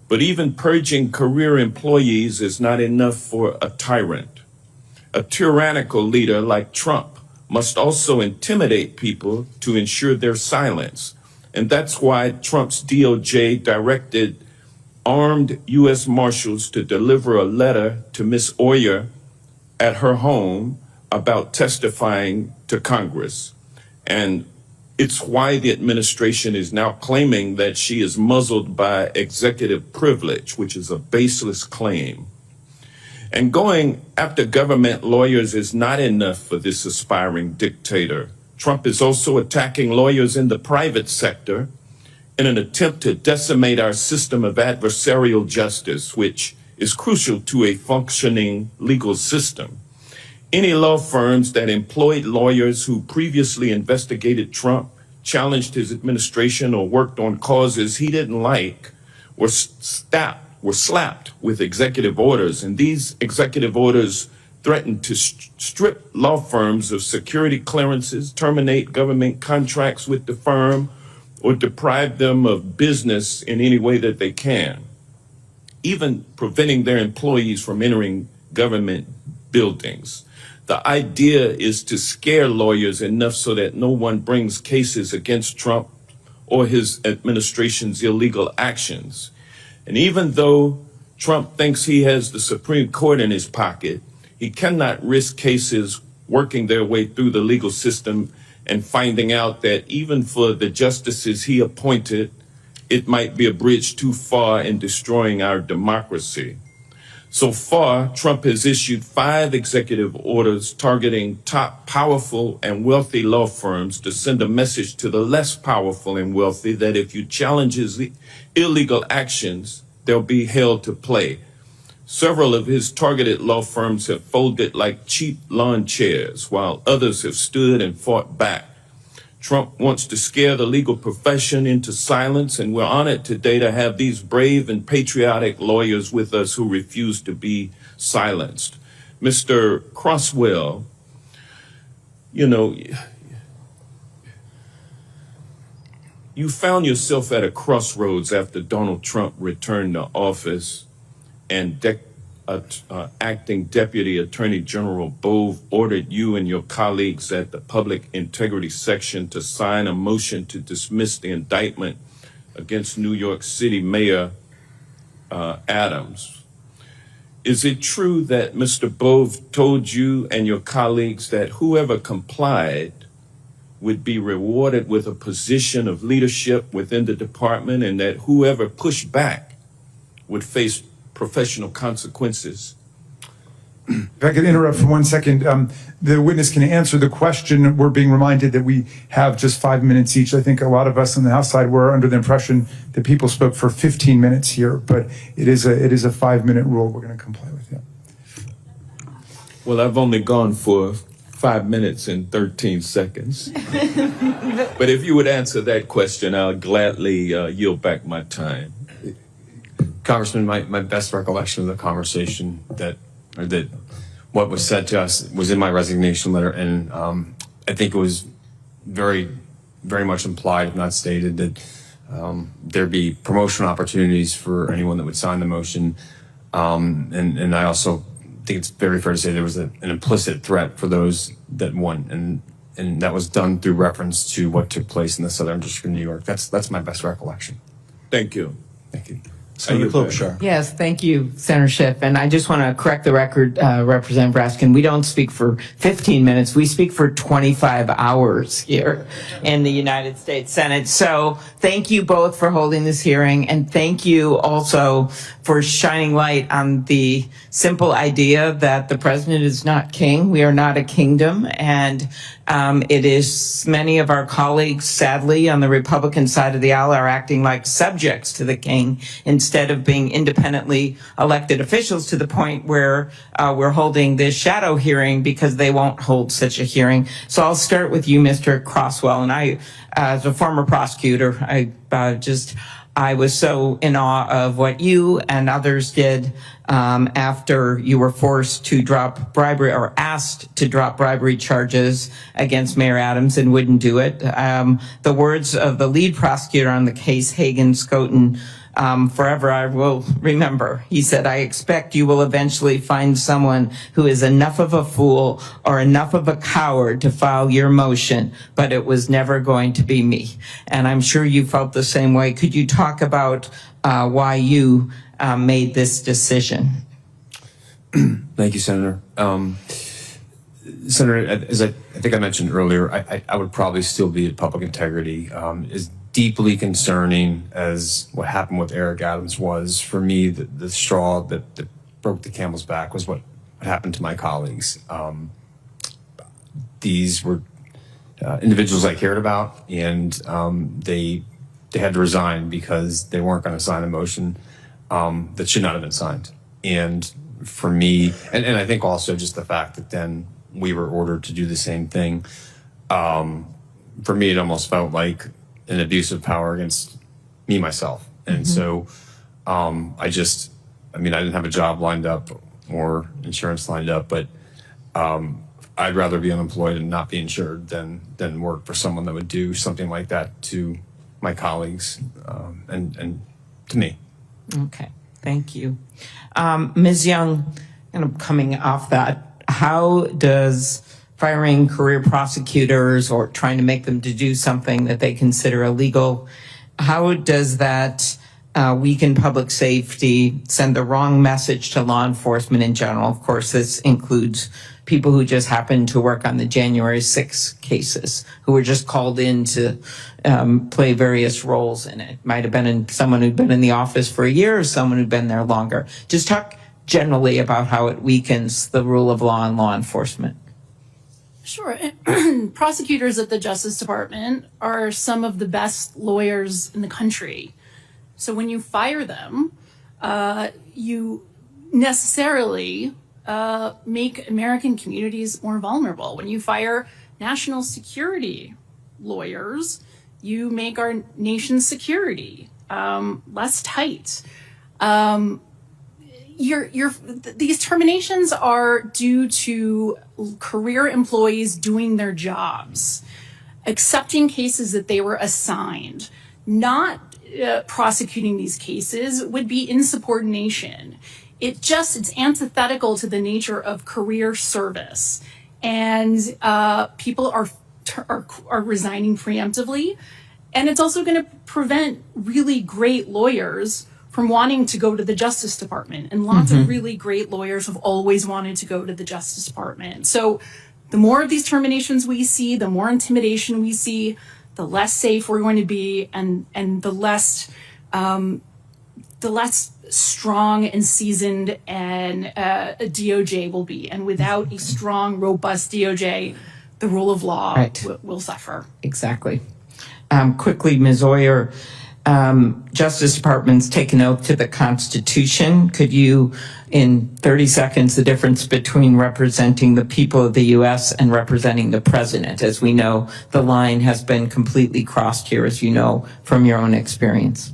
But even purging career employees is not enough for a tyrant. A tyrannical leader like Trump must also intimidate people to ensure their silence. And that's why Trump's DOJ directed armed U.S. Marshals to deliver a letter to Ms. Oyer at her home about testifying to Congress. And it's why the administration is now claiming that she is muzzled by executive privilege, which is a baseless claim. And going after government lawyers is not enough for this aspiring dictator. Trump is also attacking lawyers in the private sector in an attempt to decimate our system of adversarial justice, which is crucial to a functioning legal system. Any law firms that employed lawyers who previously investigated Trump, challenged his administration, or worked on causes he didn't like were slapped with executive orders. And these executive orders threatened to strip law firms of security clearances, terminate government contracts with the firm, or deprive them of business in any way that they can, even preventing their employees from entering government buildings. The idea is to scare lawyers enough so that no one brings cases against Trump or his administration's illegal actions. And even though Trump thinks he has the Supreme Court in his pocket, he cannot risk cases working their way through the legal system and finding out that even for the justices he appointed, it might be a bridge too far in destroying our democracy. So far, Trump has issued 5 executive orders targeting top powerful and wealthy law firms to send a message to the less powerful and wealthy that if you challenge his illegal actions, they'll be held to play. Several of his targeted law firms have folded like cheap lawn chairs, while others have stood and fought back. Trump wants to scare the legal profession into silence, and we're honored today to have these brave and patriotic lawyers with us who refuse to be silenced. Mr. Crosswell, you know, you found yourself at a crossroads after Donald Trump returned to office and Acting Deputy Attorney General Bove ordered you and your colleagues at the Public Integrity Section to sign a motion to dismiss the indictment against New York City Mayor Adams. Is it true that Mr. Bove told you and your colleagues that whoever complied would be rewarded with a position of leadership within the department, and that whoever pushed back would face professional consequences? If I could interrupt for 1 second, the witness can answer the question. We're being reminded that we have just 5 minutes each. I think a lot of us on the House side were under the impression that people spoke for 15 minutes here, but it is a 5-minute rule. We're going to comply with that. Well, I've only gone for 5 minutes and 13 seconds. But if you would answer that question, I'll gladly yield back my time. Congressman, my best recollection of the conversation that what was said to us was in my resignation letter, and I think it was very, very much implied, if not stated, that there'd be promotion opportunities for anyone that would sign the motion, and I also think it's very fair to say there was an implicit threat for those that won, and that was done through reference to what took place in the Southern District of New York. That's my best recollection. Thank you. Thank you. Senator Klobuchar. Yes, thank you, Senator Schiff. And I just want to correct the record, Representative Raskin. We don't speak for 15 minutes. We speak for 25 hours here in the United States Senate. So thank you both for holding this hearing. And thank you also for shining light on the simple idea that the president is not king. We are not a kingdom. And it is many of our colleagues, sadly, on the Republican side of the aisle are acting like subjects to the king instead of being independently elected officials, to the point where we're holding this shadow hearing because they won't hold such a hearing. So I'll start with you, Mr. Crosswell. And I, as a former prosecutor, I was so in awe of what you and others did after you were forced to drop bribery, or asked to drop bribery charges against Mayor Adams, and wouldn't do it. The words of the lead prosecutor on the case, Hagan Skoten, forever I will remember. He said, "I expect you will eventually find someone who is enough of a fool or enough of a coward to file your motion, but it was never going to be me." And I'm sure you felt the same way. Could you talk about why you made this decision? Thank you, Senator. Senator, as I think I mentioned earlier, I would probably still be at public integrity. As deeply concerning as what happened with Eric Adams was, for me, the straw that broke the camel's back was what happened to my colleagues. These were individuals I cared about, and they had to resign because they weren't going to sign a motion that should not have been signed. And for me, and I think also just the fact that then we were ordered to do the same thing, for me, it almost felt like an abuse of power against me, myself. And so I didn't have a job lined up or insurance lined up, but I'd rather be unemployed and not be insured than work for someone that would do something like that to my colleagues and to me. Okay, thank you. Ms. Young, kind of coming off that, how does firing career prosecutors or trying to make them to do something that they consider illegal, how does that weaken public safety, send the wrong message to law enforcement in general? Of course, this includes people who just happened to work on the January 6th cases, who were just called in to play various roles in it. Might have been someone who'd been in the office for a year or someone who'd been there longer. Just talk generally about how it weakens the rule of law and law enforcement? Sure. Prosecutors at the Justice Department are some of the best lawyers in the country. So when you fire them, you necessarily make American communities more vulnerable. When you fire national security lawyers, you make our nation's security less tight. These terminations are due to career employees doing their jobs, accepting cases that they were assigned. Not prosecuting these cases would be insubordination. It's antithetical to the nature of career service. And people are resigning preemptively. And it's also going to prevent really great lawyers from wanting to go to the Justice Department. And lots of really great lawyers have always wanted to go to the Justice Department. So the more of these terminations we see, the more intimidation we see, the less safe we're going to be, and the less strong and seasoned and a DOJ will be. And without a strong, robust DOJ, the rule of law will suffer. Exactly. Quickly, Ms. Oyer, Justice Department's taken oath to the Constitution. Could you, in 30 seconds, the difference between representing the people of the U.S. and representing the president? As we know, the line has been completely crossed here, as you know from your own experience.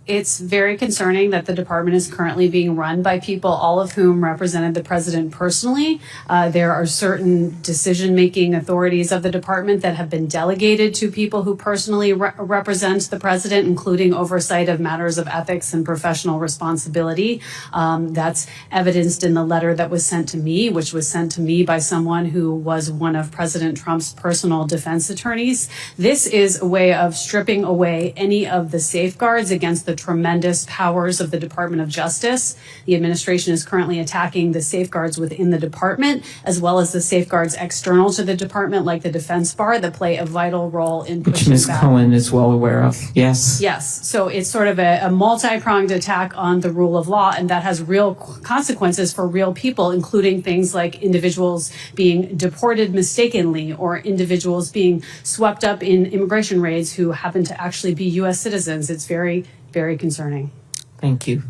It's very concerning that the department is currently being run by people, all of whom represented the president personally. There are certain decision-making authorities of the department that have been delegated to people who personally represent the president, including oversight of matters of ethics and professional responsibility. That's evidenced in the letter that was sent to me, which was sent to me by someone who was one of President Trump's personal defense attorneys. This is a way of stripping away any of the safeguards against the tremendous powers of the Department of Justice. The administration is currently attacking the safeguards within the department, as well as the safeguards external to the department, like the defense bar, that play a vital role in pushing which Ms. back. Cohen is well aware of. Yes. Yes. So it's sort of a multi-pronged attack on the rule of law, and that has real consequences for real people, including things like individuals being deported mistakenly or individuals being swept up in immigration raids who happen to actually be U.S. citizens. It's very, very concerning. Thank you.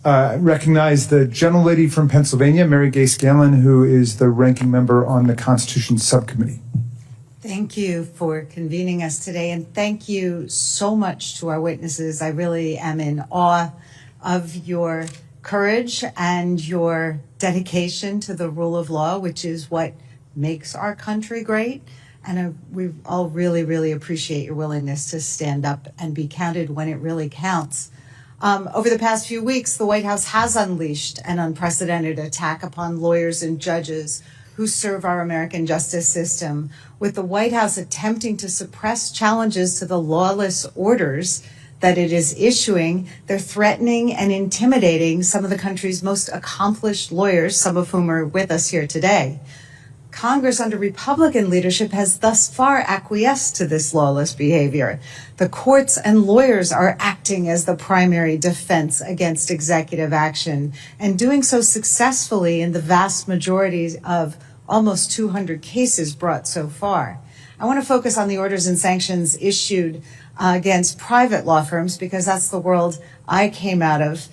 Recognize the gentlelady from Pennsylvania, Mary Gay Scanlon, who is the ranking member on the Constitution Subcommittee. Thank you for convening us today, and thank you so much to our witnesses. I really am in awe of your courage and your dedication to the rule of law, which is what makes our country great. And we all really, really appreciate your willingness to stand up and be counted when it really counts. Over the past few weeks, the White House has unleashed an unprecedented attack upon lawyers and judges who serve our American justice system, with the White House attempting to suppress challenges to the lawless orders that it is issuing. They're threatening and intimidating some of the country's most accomplished lawyers, some of whom are with us here today. Congress under Republican leadership has thus far acquiesced to this lawless behavior. The courts and lawyers are acting as the primary defense against executive action, and doing so successfully in the vast majority of almost 200 cases brought so far. I want to focus on the orders and sanctions issued against private law firms, because that's the world I came out of.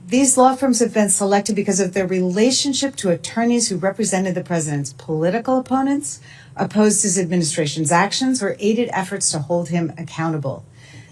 These law firms have been selected because of their relationship to attorneys who represented the president's political opponents, opposed his administration's actions, or aided efforts to hold him accountable.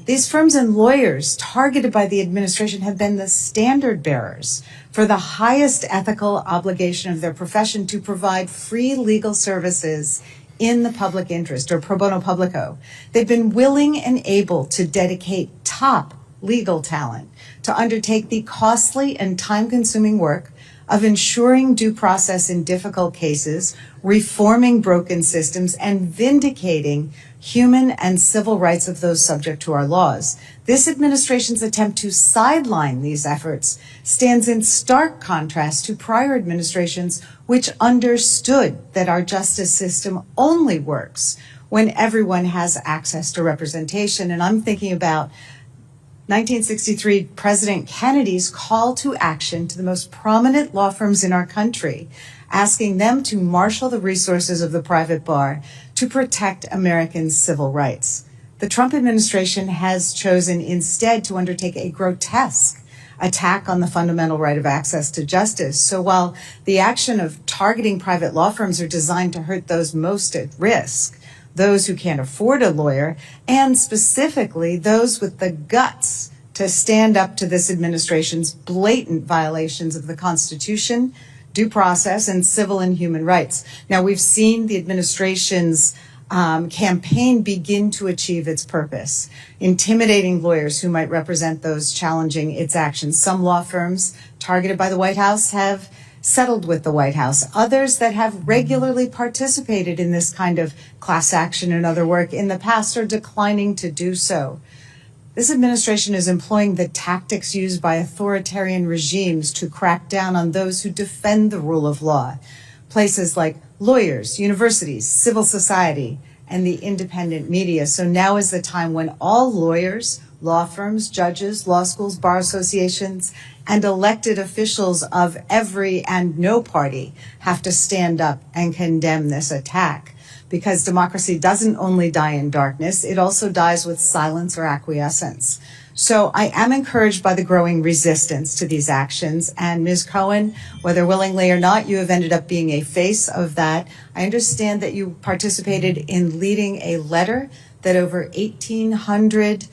These firms and lawyers targeted by the administration have been the standard bearers for the highest ethical obligation of their profession to provide free legal services in the public interest, or pro bono publico. They've been willing and able to dedicate top legal talent to undertake the costly and time-consuming work of ensuring due process in difficult cases, reforming broken systems, and vindicating human and civil rights of those subject to our laws. This administration's attempt to sideline these efforts stands in stark contrast to prior administrations which understood that our justice system only works when everyone has access to representation. And I'm thinking about 1963 President Kennedy's call to action to the most prominent law firms in our country, asking them to marshal the resources of the private bar to protect Americans' civil rights. The Trump administration has chosen instead to undertake a grotesque attack on the fundamental right of access to justice. So while the action of targeting private law firms are designed to hurt those most at risk, those who can't afford a lawyer, and specifically those with the guts to stand up to this administration's blatant violations of the Constitution, due process, and civil and human rights. Now, we've seen the administration's campaign begin to achieve its purpose, intimidating lawyers who might represent those challenging its actions. Some law firms targeted by the White House have settled with the White House. Others that have regularly participated in this kind of class action and other work in the past are declining to do so. This administration is employing the tactics used by authoritarian regimes to crack down on those who defend the rule of law. Places like lawyers, universities, civil society, and the independent media. So now is the time when all lawyers, law firms, judges, law schools, bar associations, and elected officials of every and no party have to stand up and condemn this attack. Because democracy doesn't only die in darkness, it also dies with silence or acquiescence. So I am encouraged by the growing resistance to these actions. And Ms. Cohen, whether willingly or not, you have ended up being a face of that. I understand that you participated in leading a letter that over 1,800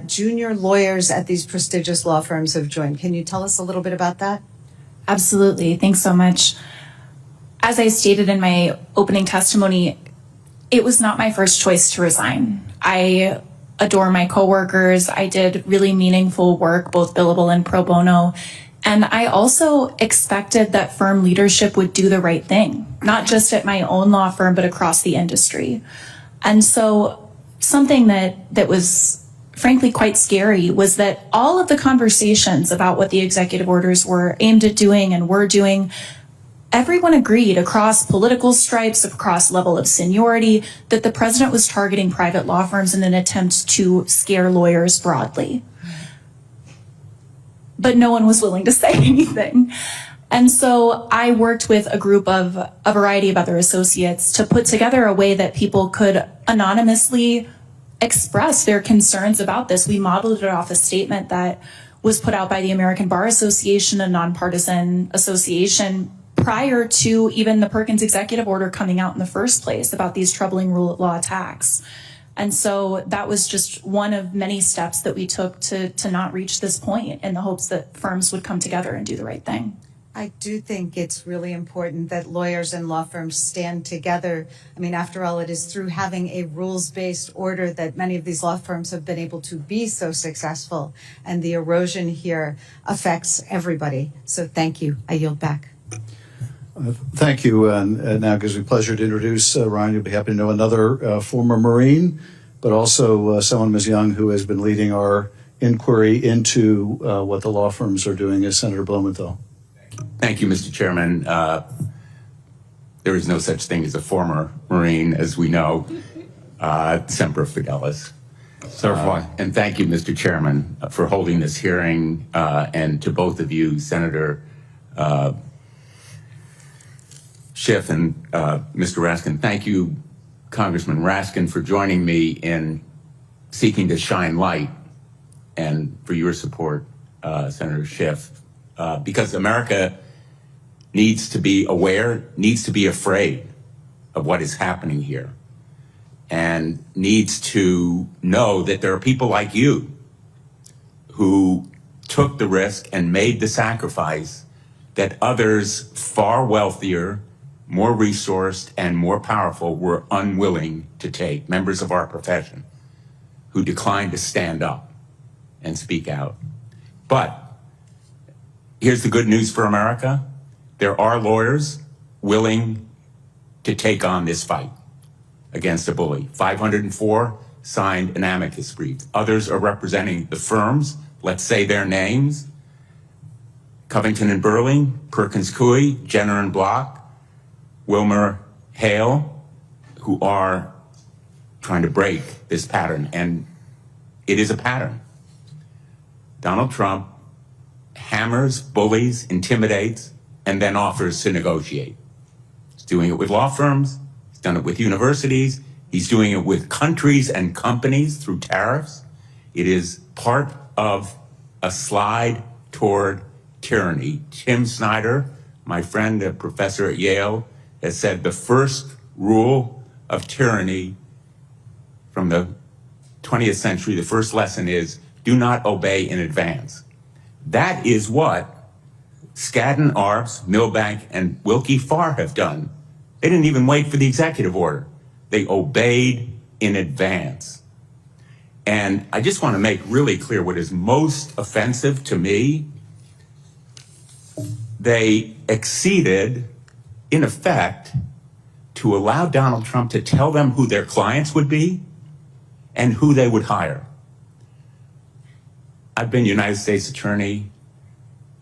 junior lawyers at these prestigious law firms have joined. Can you tell us a little bit about that? Absolutely. Thanks so much. As I stated in my opening testimony, it was not my first choice to resign. I adore my coworkers. I did really meaningful work, both billable and pro bono. And I also expected that firm leadership would do the right thing, not just at my own law firm, but across the industry. And so something that was frankly quite scary was that all of the conversations about what the executive orders were aimed at doing and were doing, everyone agreed across political stripes, across level of seniority, that the president was targeting private law firms in an attempt to scare lawyers broadly. But no one was willing to say anything. And so I worked with a group of a variety of other associates to put together a way that people could anonymously express their concerns about this. We modeled it off a statement that was put out by the American Bar Association, a nonpartisan association, prior to even the Perkins executive order coming out in the first place about these troubling rule of law attacks. And so that was just one of many steps that we took to not reach this point in the hopes that firms would come together and do the right thing. I do think it's really important that lawyers and law firms stand together. I mean, after all, it is through having a rules-based order that many of these law firms have been able to be so successful. And the erosion here affects everybody. So thank you. I yield back. Thank you. And now it gives me pleasure to introduce Ryan. You'll be happy to know another former Marine, but also someone, Ms. Young, who has been leading our inquiry into what the law firms are doing, is Senator Blumenthal. Thank you, Mr. Chairman. There is no such thing as a former Marine, as we know. Semper Fidelis. And thank you, Mr. Chairman, for holding this hearing, and to both of you, Senator Schiff and Mr. Raskin. Thank you, Congressman Raskin, for joining me in seeking to shine light, and for your support, Senator Schiff, because America needs to be aware, needs to be afraid of what is happening here, and needs to know that there are people like you who took the risk and made the sacrifice that others far wealthier, more resourced, and more powerful were unwilling to take, members of our profession who declined to stand up and speak out. But here's the good news for America. There are lawyers willing to take on this fight against a bully. 504 signed an amicus brief. Others are representing the firms. Let's say their names: Covington and Burling, Perkins Coie, Jenner and Block, Wilmer Hale, who are trying to break this pattern, and it is a pattern. Donald Trump hammers, bullies, intimidates, and then offers to negotiate. He's doing it with law firms, he's done it with universities, he's doing it with countries and companies through tariffs. It is part of a slide toward tyranny. Tim Snyder, my friend, a professor at Yale, has said the first rule of tyranny from the 20th century, the first lesson is do not obey in advance. That is what Skadden Arps, Milbank, and Wilkie Farr have done. They didn't even wait for the executive order. They obeyed in advance. And I just want to make really clear what is most offensive to me. They acceded, in effect, to allow Donald Trump to tell them who their clients would be and who they would hire. I've been United States Attorney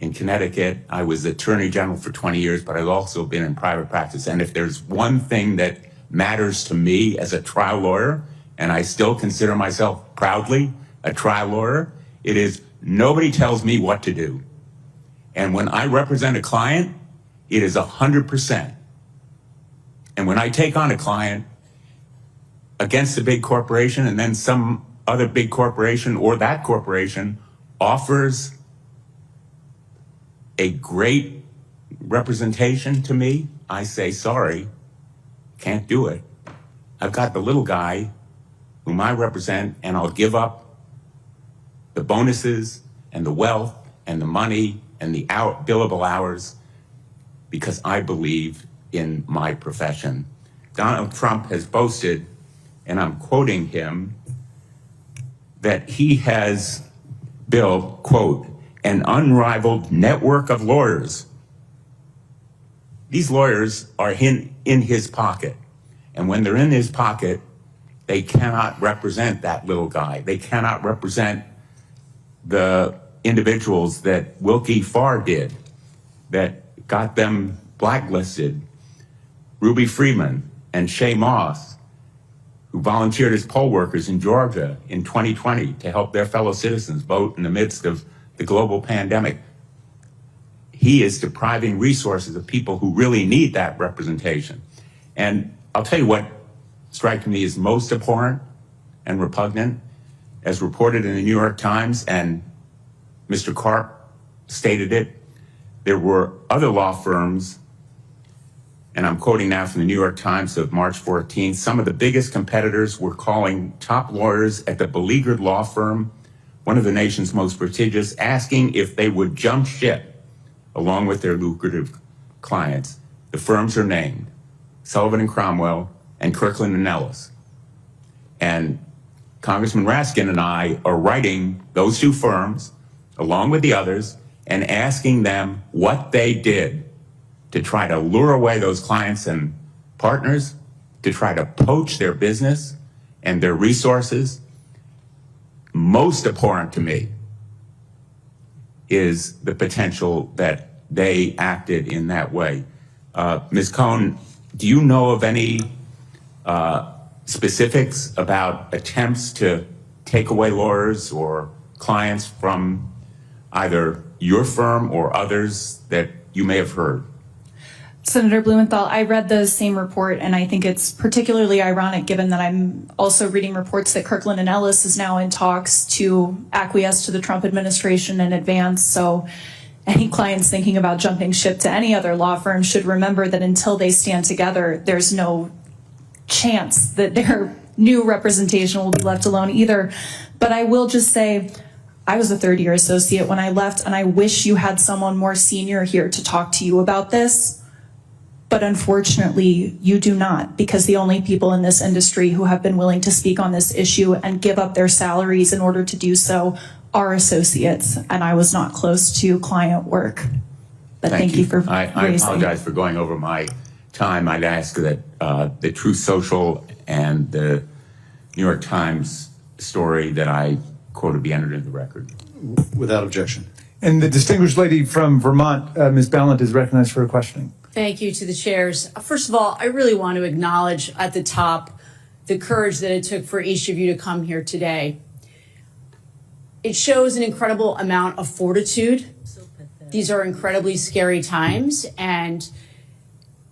in Connecticut. I was Attorney General for 20 years, but I've also been in private practice. And if there's one thing that matters to me as a trial lawyer, and I still consider myself proudly a trial lawyer, it is nobody tells me what to do. And when I represent a client, it is 100%. And when I take on a client against a big corporation and then some other big corporation or that corporation offers a great representation to me, I say, sorry, can't do it. I've got the little guy whom I represent, and I'll give up the bonuses and the wealth and the money and the billable hours because I believe in my profession. Donald Trump has boasted, and I'm quoting him, that he has built, quote, an unrivaled network of lawyers. These lawyers are in his pocket. And when they're in his pocket, they cannot represent that little guy. They cannot represent the individuals that Wilkie Farr did, that got them blacklisted. Ruby Freeman and Shay Moss, who volunteered as poll workers in Georgia in 2020 to help their fellow citizens vote in the midst of the global pandemic. He is depriving resources of people who really need that representation. And I'll tell you what strikes me as most abhorrent and repugnant, as reported in the New York Times, and Mr. Karp stated it, there were other law firms, and I'm quoting now from the New York Times of March 14th, some of the biggest competitors were calling top lawyers at the beleaguered law firm, one of the nation's most prestigious, asking if they would jump ship along with their lucrative clients. The firms are named Sullivan and Cromwell and Kirkland and Ellis. And Congressman Raskin and I are writing those two firms along with the others and asking them what they did to try to lure away those clients and partners, to try to poach their business and their resources. Most abhorrent to me is the potential that they acted in that way. Ms. Cohn, do you know of any specifics about attempts to take away lawyers or clients from either your firm or others that you may have heard? Senator Blumenthal, I read the same report, and I think it's particularly ironic given that I'm also reading reports that Kirkland and Ellis is now in talks to acquiesce to the Trump administration in advance. So any clients thinking about jumping ship to any other law firm should remember that until they stand together, there's no chance that their new representation will be left alone either. But I will just say, I was a third-year associate when I left, and I wish you had someone more senior here to talk to you about this. But unfortunately, you do not, because the only people in this industry who have been willing to speak on this issue and give up their salaries in order to do so are associates, and I was not close to client work. But thank you for I apologize for going over my time. I'd ask that the Truth Social and the New York Times story that I quoted be entered into the record. Without objection. And the distinguished lady from Vermont, Ms. Ballant, is recognized for her questioning. Thank you to the chairs. First of all, I really want to acknowledge at the top the courage that it took for each of you to come here today. It shows an incredible amount of fortitude. These are incredibly scary times, and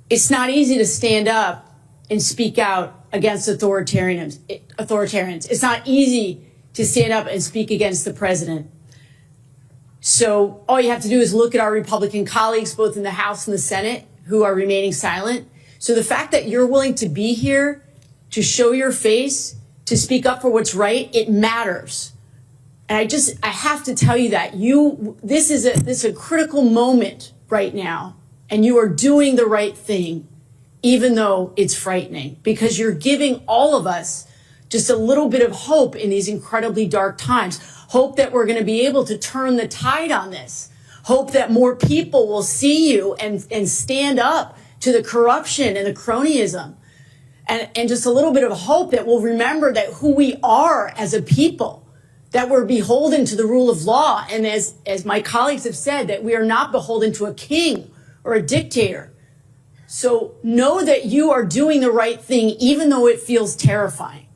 it's not easy to stand up and speak out against authoritarians. It's not easy to stand up and speak against the president. So all you have to do is look at our Republican colleagues, both in the House and the Senate, who are remaining silent. So the fact that you're willing to be here, to show your face, to speak up for what's right, it matters. And I have to tell you that this is a critical moment right now, and you are doing the right thing, even though it's frightening, because you're giving all of us just a little bit of hope in these incredibly dark times. Hope that we're going to be able to turn the tide on this. Hope that more people will see you and stand up to the corruption and the cronyism. And just a little bit of hope that we'll remember that who we are as a people, that we're beholden to the rule of law. And as my colleagues have said, that we are not beholden to a king or a dictator. So know that you are doing the right thing, even though it feels terrifying.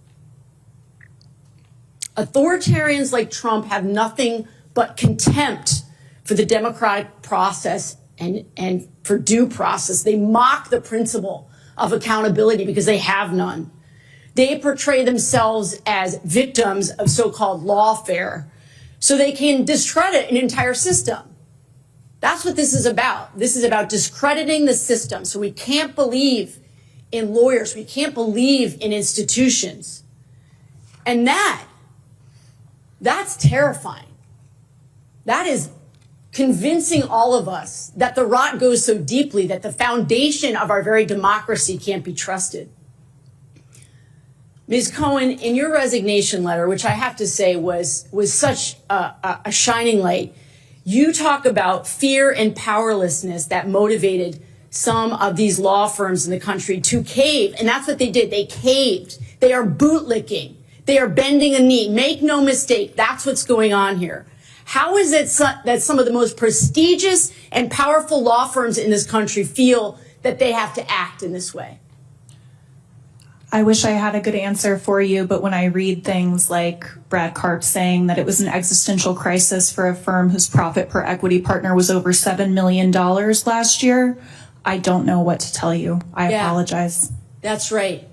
Authoritarians like Trump have nothing but contempt for the democratic process and for due process. They mock the principle of accountability because they have none. They portray themselves as victims of so-called lawfare so they can discredit an entire system. That's what this is about. This is about discrediting the system. So we can't believe in lawyers. We can't believe in institutions. And that's terrifying. That is convincing all of us that the rot goes so deeply that the foundation of our very democracy can't be trusted. Ms. Cohen, in your resignation letter, which I have to say was such a shining light, you talk about fear and powerlessness that motivated some of these law firms in the country to cave. And that's what they did. They caved. They are bootlicking. They are bending a knee. Make no mistake, that's what's going on here. How is it that some of the most prestigious and powerful law firms in this country feel that they have to act in this way? I wish I had a good answer for you, but when I read things like Brad Karp saying that it was an existential crisis for a firm whose profit per equity partner was over $7 million last year, I don't know what to tell you. I apologize. That's right.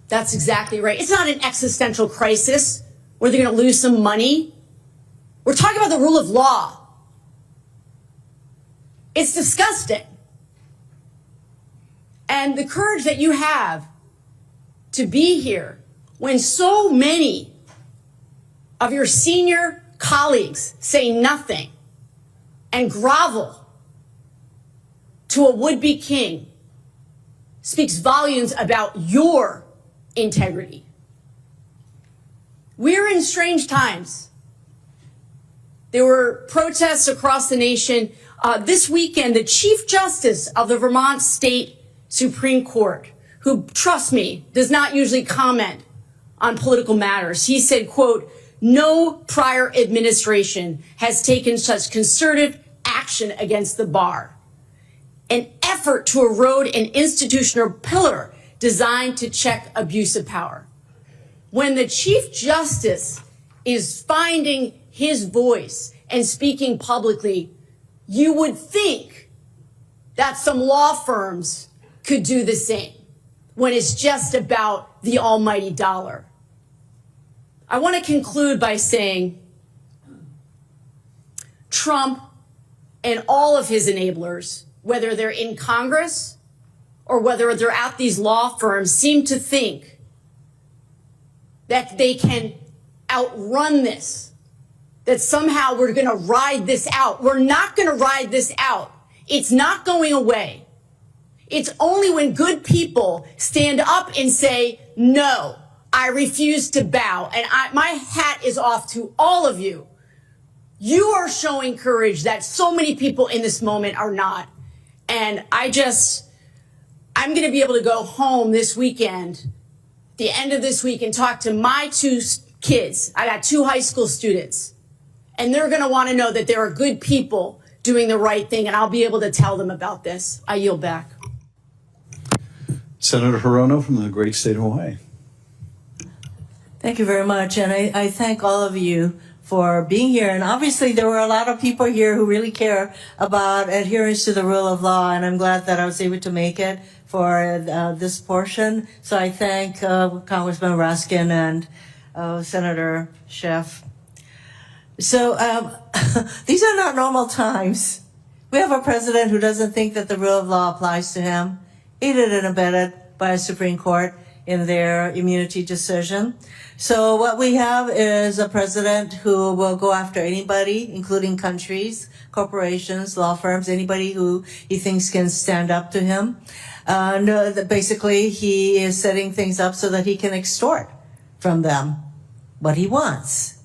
That's exactly right. It's not an existential crisis where they're going to lose some money. We're talking about the rule of law. It's disgusting. And the courage that you have to be here when so many of your senior colleagues say nothing and grovel to a would-be king speaks volumes about your integrity. We're in strange times. There were protests across the nation. This weekend, the Chief Justice of the Vermont State Supreme Court, who, trust me, does not usually comment on political matters, he said, quote, "No prior administration has taken such concerted action against the bar. An effort to erode an institutional pillar designed to check abuse of power." When the Chief Justice is finding his voice and speaking publicly, you would think that some law firms could do the same when it's just about the almighty dollar. I want to conclude by saying Trump and all of his enablers, whether they're in Congress or whether they're at these law firms, seem to think that they can outrun this, that somehow we're going to ride this out. We're not going to ride this out. It's not going away. It's only when good people stand up and say, no, I refuse to bow. And my hat is off to all of you. You are showing courage that so many people in this moment are not. And I'm going to be able to go home this weekend, the end of this week, and talk to my two kids. I got 2 high school students, and they're going to want to know that there are good people doing the right thing, and I'll be able to tell them about this. I yield back. Senator Hirono from the great state of Hawaii. Thank you very much. And I thank all of you for being here. And obviously there were a lot of people here who really care about adherence to the rule of law. And I'm glad that I was able to make it for this portion. So I thank Congressman Raskin and Senator Schiff. So these are not normal times. We have a president who doesn't think that the rule of law applies to him, aided and abetted by a Supreme Court in their immunity decision. So what we have is a president who will go after anybody, including countries, corporations, law firms, anybody who he thinks can stand up to him. Basically, he is setting things up so that he can extort from them what he wants.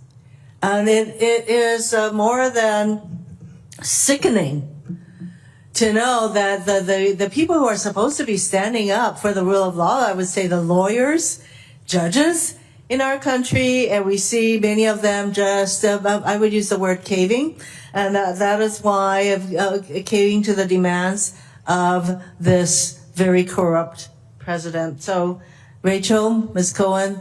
And it is more than sickening to know that the people who are supposed to be standing up for the rule of law, I would say the lawyers, judges in our country, and we see many of them just, I would use the word caving, and that is why caving to the demands of this very corrupt president. So, Rachel, Ms. Cohen,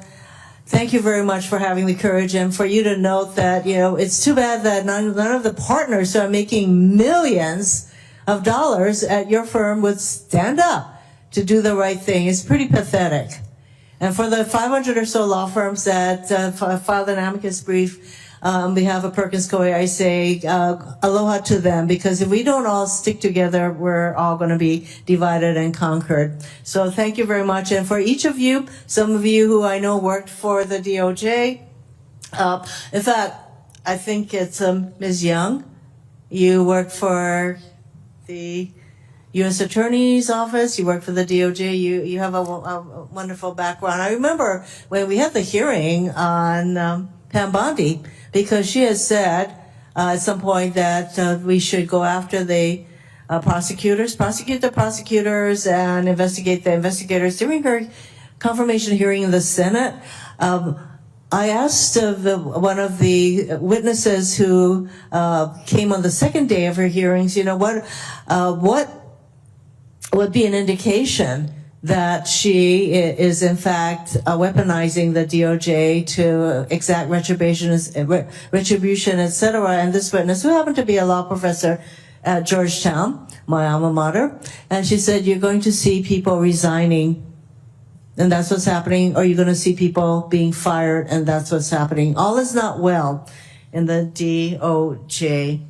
thank you very much for having the courage and for you to note that, it's too bad that none of the partners who are making millions of dollars at your firm would stand up to do the right thing. It's pretty pathetic. And for the 500 or so law firms that filed an amicus brief on behalf of Perkins Coie, I say aloha to them, because if we don't all stick together, we're all going to be divided and conquered. So thank you very much. And for each of you, some of you who I know worked for the DOJ, in fact, I think it's Ms. Young, you worked for the U.S. Attorney's Office, you work for the DOJ, you have a wonderful background. I remember when we had the hearing on Pam Bondi, because she has said at some point that we should go after the prosecute the prosecutors and investigate the investigators. During her confirmation hearing in the Senate, I asked one of the witnesses who came on the second day of her hearings, what would be an indication that she is in fact weaponizing the DOJ to exact retribution, etc. And this witness, who happened to be a law professor at Georgetown, my alma mater, and she said, you're going to see people resigning, and that's what's happening, or you're going to see people being fired, and that's what's happening. All is not well in the DOJ.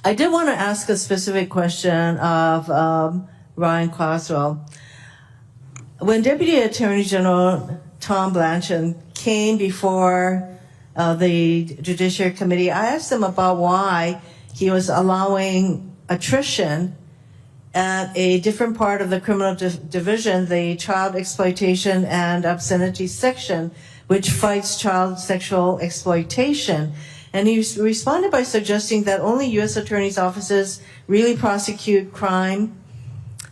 I did want to ask a specific question of Ryan Coswell. When Deputy Attorney General Tom Blanchard came before the Judiciary Committee, I asked him about why he was allowing attrition at a different part of the criminal division, the child exploitation and obscenity section, which fights child sexual exploitation. And he responded by suggesting that only U.S. attorneys' offices really prosecute crime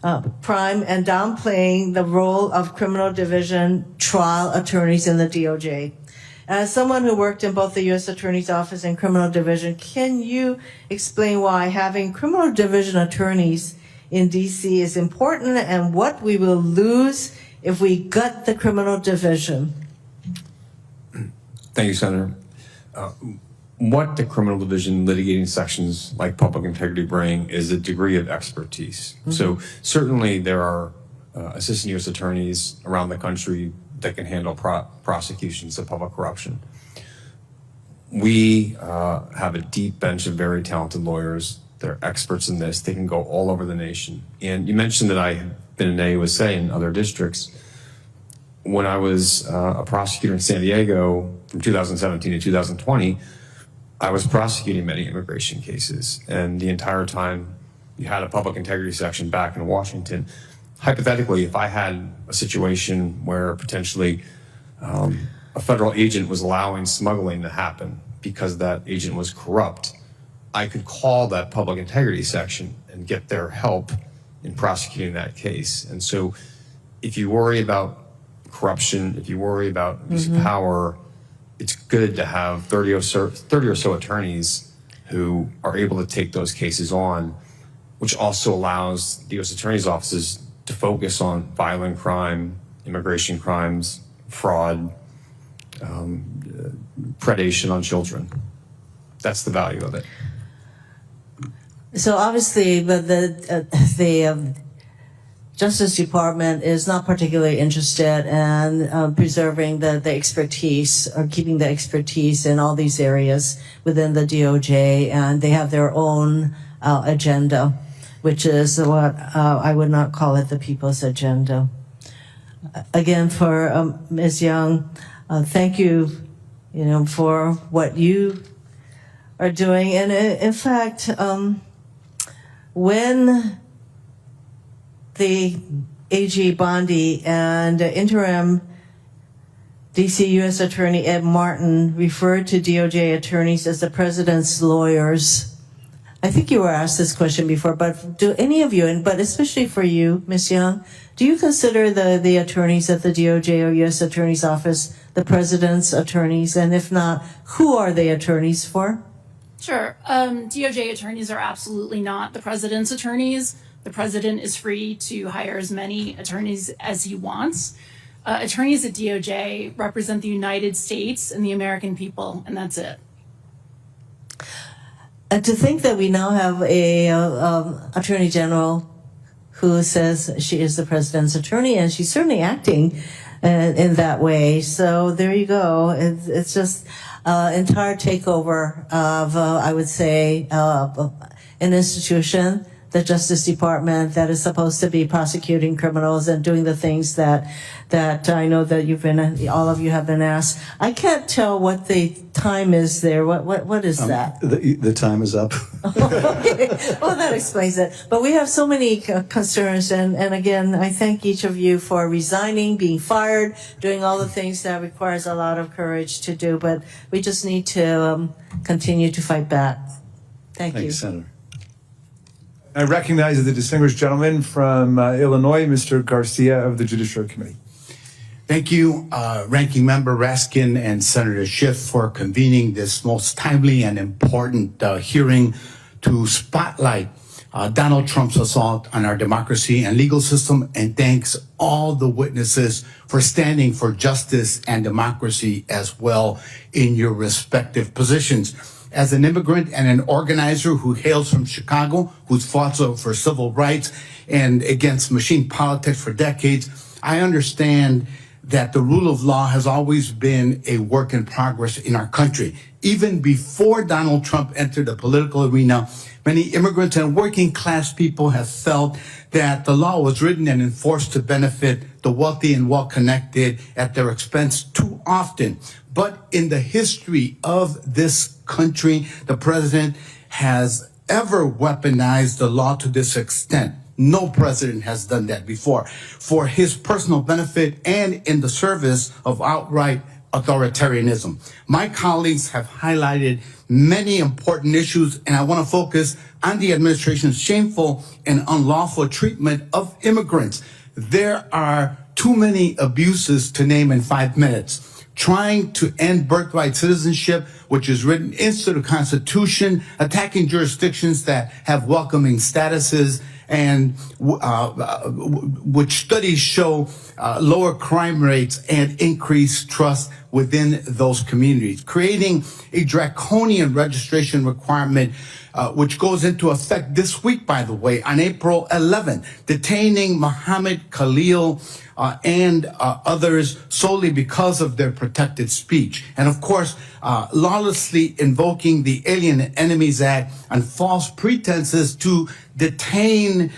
and downplaying the role of criminal division trial attorneys in the DOJ. As someone who worked in both the U.S. Attorney's Office and criminal division, can you explain why having criminal division attorneys in D.C. is important and what we will lose if we gut the criminal division? Thank you, Senator. What the criminal division litigating sections like public integrity bring is a degree of expertise. Mm-hmm. So certainly there are assistant U.S. attorneys around the country that can handle prosecutions of public corruption. We have a deep bench of very talented lawyers. They're experts in this. They can go all over the nation. And you mentioned that I have been in AUSA in other districts. When I was a prosecutor in San Diego from 2017 to 2020, I was prosecuting many immigration cases. And the entire time you had a public integrity section back in Washington. Hypothetically, if I had a situation where potentially a federal agent was allowing smuggling to happen because that agent was corrupt, I could call that public integrity section and get their help in prosecuting that case. And so if you worry about corruption, if you worry about abuse of power, it's good to have 30 or so attorneys who are able to take those cases on, which also allows the U.S. Attorney's offices to focus on violent crime, immigration crimes, fraud, predation on children. That's the value of it. So obviously, but the Justice Department is not particularly interested in preserving the expertise or keeping the expertise in all these areas within the DOJ, and they have their own agenda, which is what I would not call it the people's agenda. Again, for Ms. Young, thank you, for what you are doing. And in fact, when the AG Bondi and interim DC U.S. Attorney Ed Martin referred to DOJ attorneys as the president's lawyers, I think you were asked this question before, but do any of you, but especially for you, Ms. Young, do you consider the attorneys at the DOJ or U.S. Attorney's Office the president's attorneys? And if not, who are they attorneys for? Sure. DOJ attorneys are absolutely not the president's attorneys. The president is free to hire as many attorneys as he wants. Attorneys at DOJ represent the United States and the American people, and that's it. To think that we now have a attorney general who says she is the president's attorney, and she's certainly acting in that way. So there you go. It's just entire takeover of, I would say, an institution, the Justice Department, that is supposed to be prosecuting criminals and doing the things that I know that all of you have been asked. I can't tell what the time is there. What is that? The time is up. Okay. Well, that explains it. But we have so many concerns, and again, I thank each of you for resigning, being fired, doing all the things that requires a lot of courage to do. But we just need to continue to fight back. Thank you. Thank you, Senator. I recognize the distinguished gentleman from Illinois, Mr. Garcia of the Judiciary Committee. Thank you, Ranking Member Raskin and Senator Schiff, for convening this most timely and important hearing to spotlight Donald Trump's assault on our democracy and legal system, and thanks all the witnesses for standing for justice and democracy as well in your respective positions. As an immigrant and an organizer who hails from Chicago, who's fought for civil rights and against machine politics for decades, I understand that the rule of law has always been a work in progress in our country. Even before Donald Trump entered the political arena, many immigrants and working class people have felt that the law was written and enforced to benefit the wealthy and well-connected at their expense too often. But in the history of this country, the president has ever weaponized the law to this extent. No president has done that before, for his personal benefit and in the service of outright authoritarianism. My colleagues have highlighted many important issues, and I want to focus on the administration's shameful and unlawful treatment of immigrants. There are too many abuses to name in 5 minutes. Trying to end birthright citizenship, which is written into the Constitution, attacking jurisdictions that have welcoming statuses, and which studies show lower crime rates and increased trust within those communities. Creating a draconian registration requirement, which goes into effect this week, by the way, on April 11th, detaining Mohammed Khalil and others solely because of their protected speech. And of course, lawlessly invoking the Alien Enemies Act on false pretenses to detain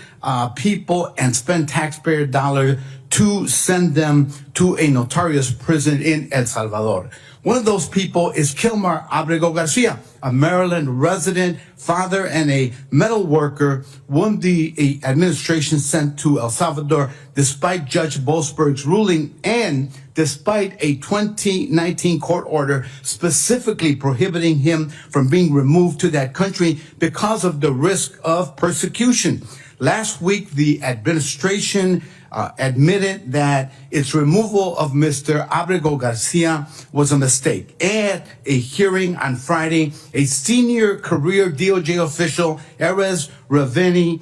people and spend taxpayer dollars to send them to a notorious prison in El Salvador. One of those people is Kilmar Abrego Garcia, a Maryland resident, father, and a metal worker, whom the administration sent to El Salvador despite Judge Boasberg's ruling and despite a 2019 court order specifically prohibiting him from being removed to that country because of the risk of persecution. Last week, the administration admitted that its removal of Mr. Abrego Garcia was a mistake. At a hearing on Friday, a senior career DOJ official, Erez Raveni,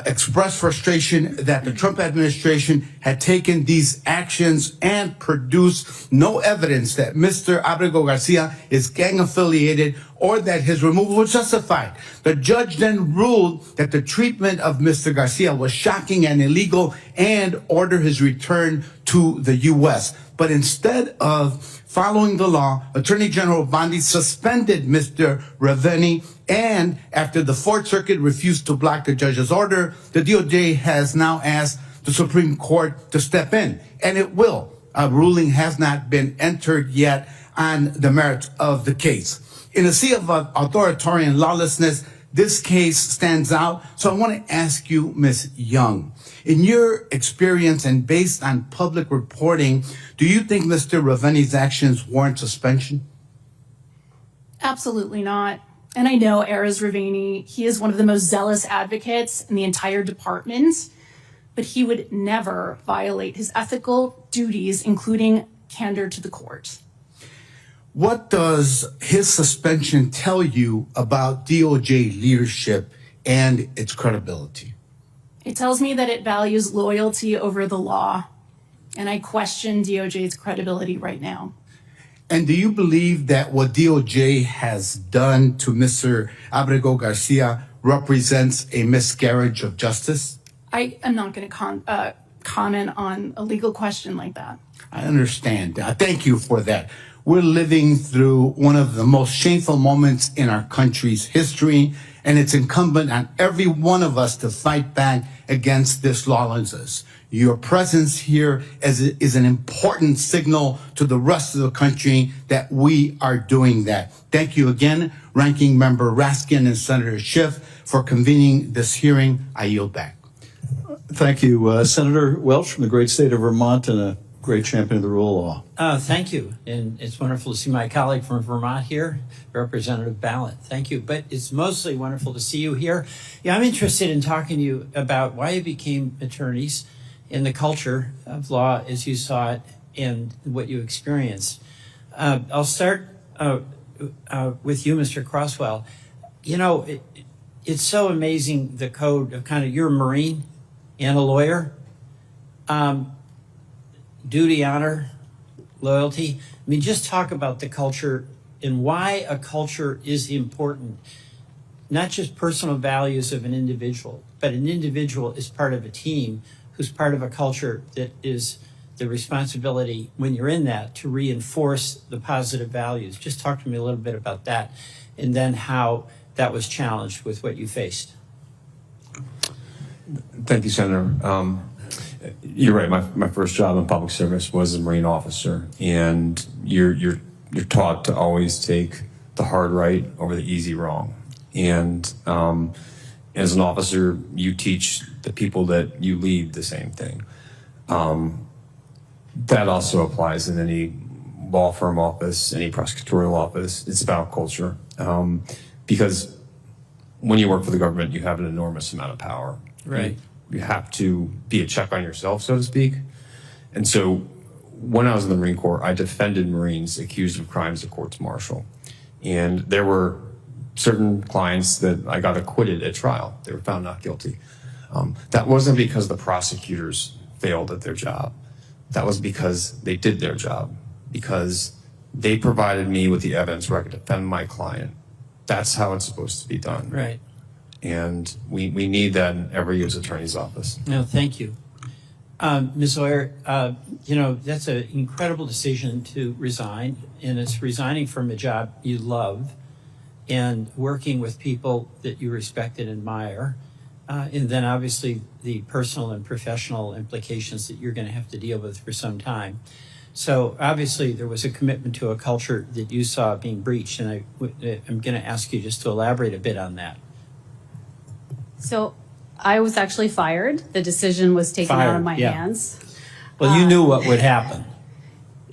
expressed frustration that the Trump administration had taken these actions and produced no evidence that Mr. Abrego Garcia is gang affiliated or that his removal was justified. The judge then ruled that the treatment of Mr. Garcia was shocking and illegal and ordered his return to the U.S. But instead of following the law, Attorney General Bondi suspended Mr. Raveni, and after the Fourth Circuit refused to block the judge's order, the DOJ has now asked the Supreme Court to step in, and it will. A ruling has not been entered yet on the merits of the case. In a sea of authoritarian lawlessness, this case stands out. So I want to ask you, Ms. Young, in your experience and based on public reporting, do you think Mr. Raveni's actions warrant suspension? Absolutely not. And I know Erez Raveni, he is one of the most zealous advocates in the entire department, but he would never violate his ethical duties, including candor to the court. What does his suspension tell you about DOJ leadership and its credibility? It tells me that it values loyalty over the law, and I question DOJ's credibility right now. And do you believe that what DOJ has done to Mr. Abrego Garcia represents a miscarriage of justice? I am not going to comment on a legal question like that. I understand. Thank you for that. We're living through one of the most shameful moments in our country's history, and it's incumbent on every one of us to fight back against this lawlessness. Your presence here is an important signal to the rest of the country that we are doing that. Thank you again, Ranking Member Raskin and Senator Schiff, for convening this hearing. I yield back. Thank you, Senator Welch from the great state of Vermont and a great champion of the rule of law. Thank you. And it's wonderful to see my colleague from Vermont here, Representative Ballot. Thank you. But it's mostly wonderful to see you here. Yeah, I'm interested in talking to you about why you became attorneys in the culture of law as you saw it and what you experienced. I'll start with you, Mr. Crosswell. You know, it's so amazing, the code of kind of, you're a Marine and a lawyer. Duty, honor, loyalty. I mean, just talk about the culture and why a culture is important. Not just personal values of an individual, but an individual is part of a team who's part of a culture that is the responsibility, when you're in that, to reinforce the positive values. Just talk to me a little bit about that, and then how that was challenged with what you faced. Thank you, Senator. You're right. My first job in public service was a Marine officer, and you're taught to always take the hard right over the easy wrong. And as an officer, you teach the people that you lead the same thing. That also applies in any law firm office, any prosecutorial office. It's about culture, because when you work for the government, you have an enormous amount of power. Right. You have to be a check on yourself, so to speak. And so when I was in the Marine Corps, I defended Marines accused of crimes of courts-martial. And there were certain clients that I got acquitted at trial. They were found not guilty. That wasn't because the prosecutors failed at their job. That was because they did their job, because they provided me with the evidence where I could defend my client. That's how it's supposed to be done. Right. And we need that in every U.S. Attorney's office. No, thank you. Ms. Oyer, you know, that's an incredible decision to resign, and it's resigning from a job you love and working with people that you respect and admire. And then obviously the personal and professional implications that you're going to have to deal with for some time. So obviously there was a commitment to a culture that you saw being breached, and I'm going to ask you just to elaborate a bit on that. So I was actually fired. The decision was taken out of my hands. Well, you knew what would happen.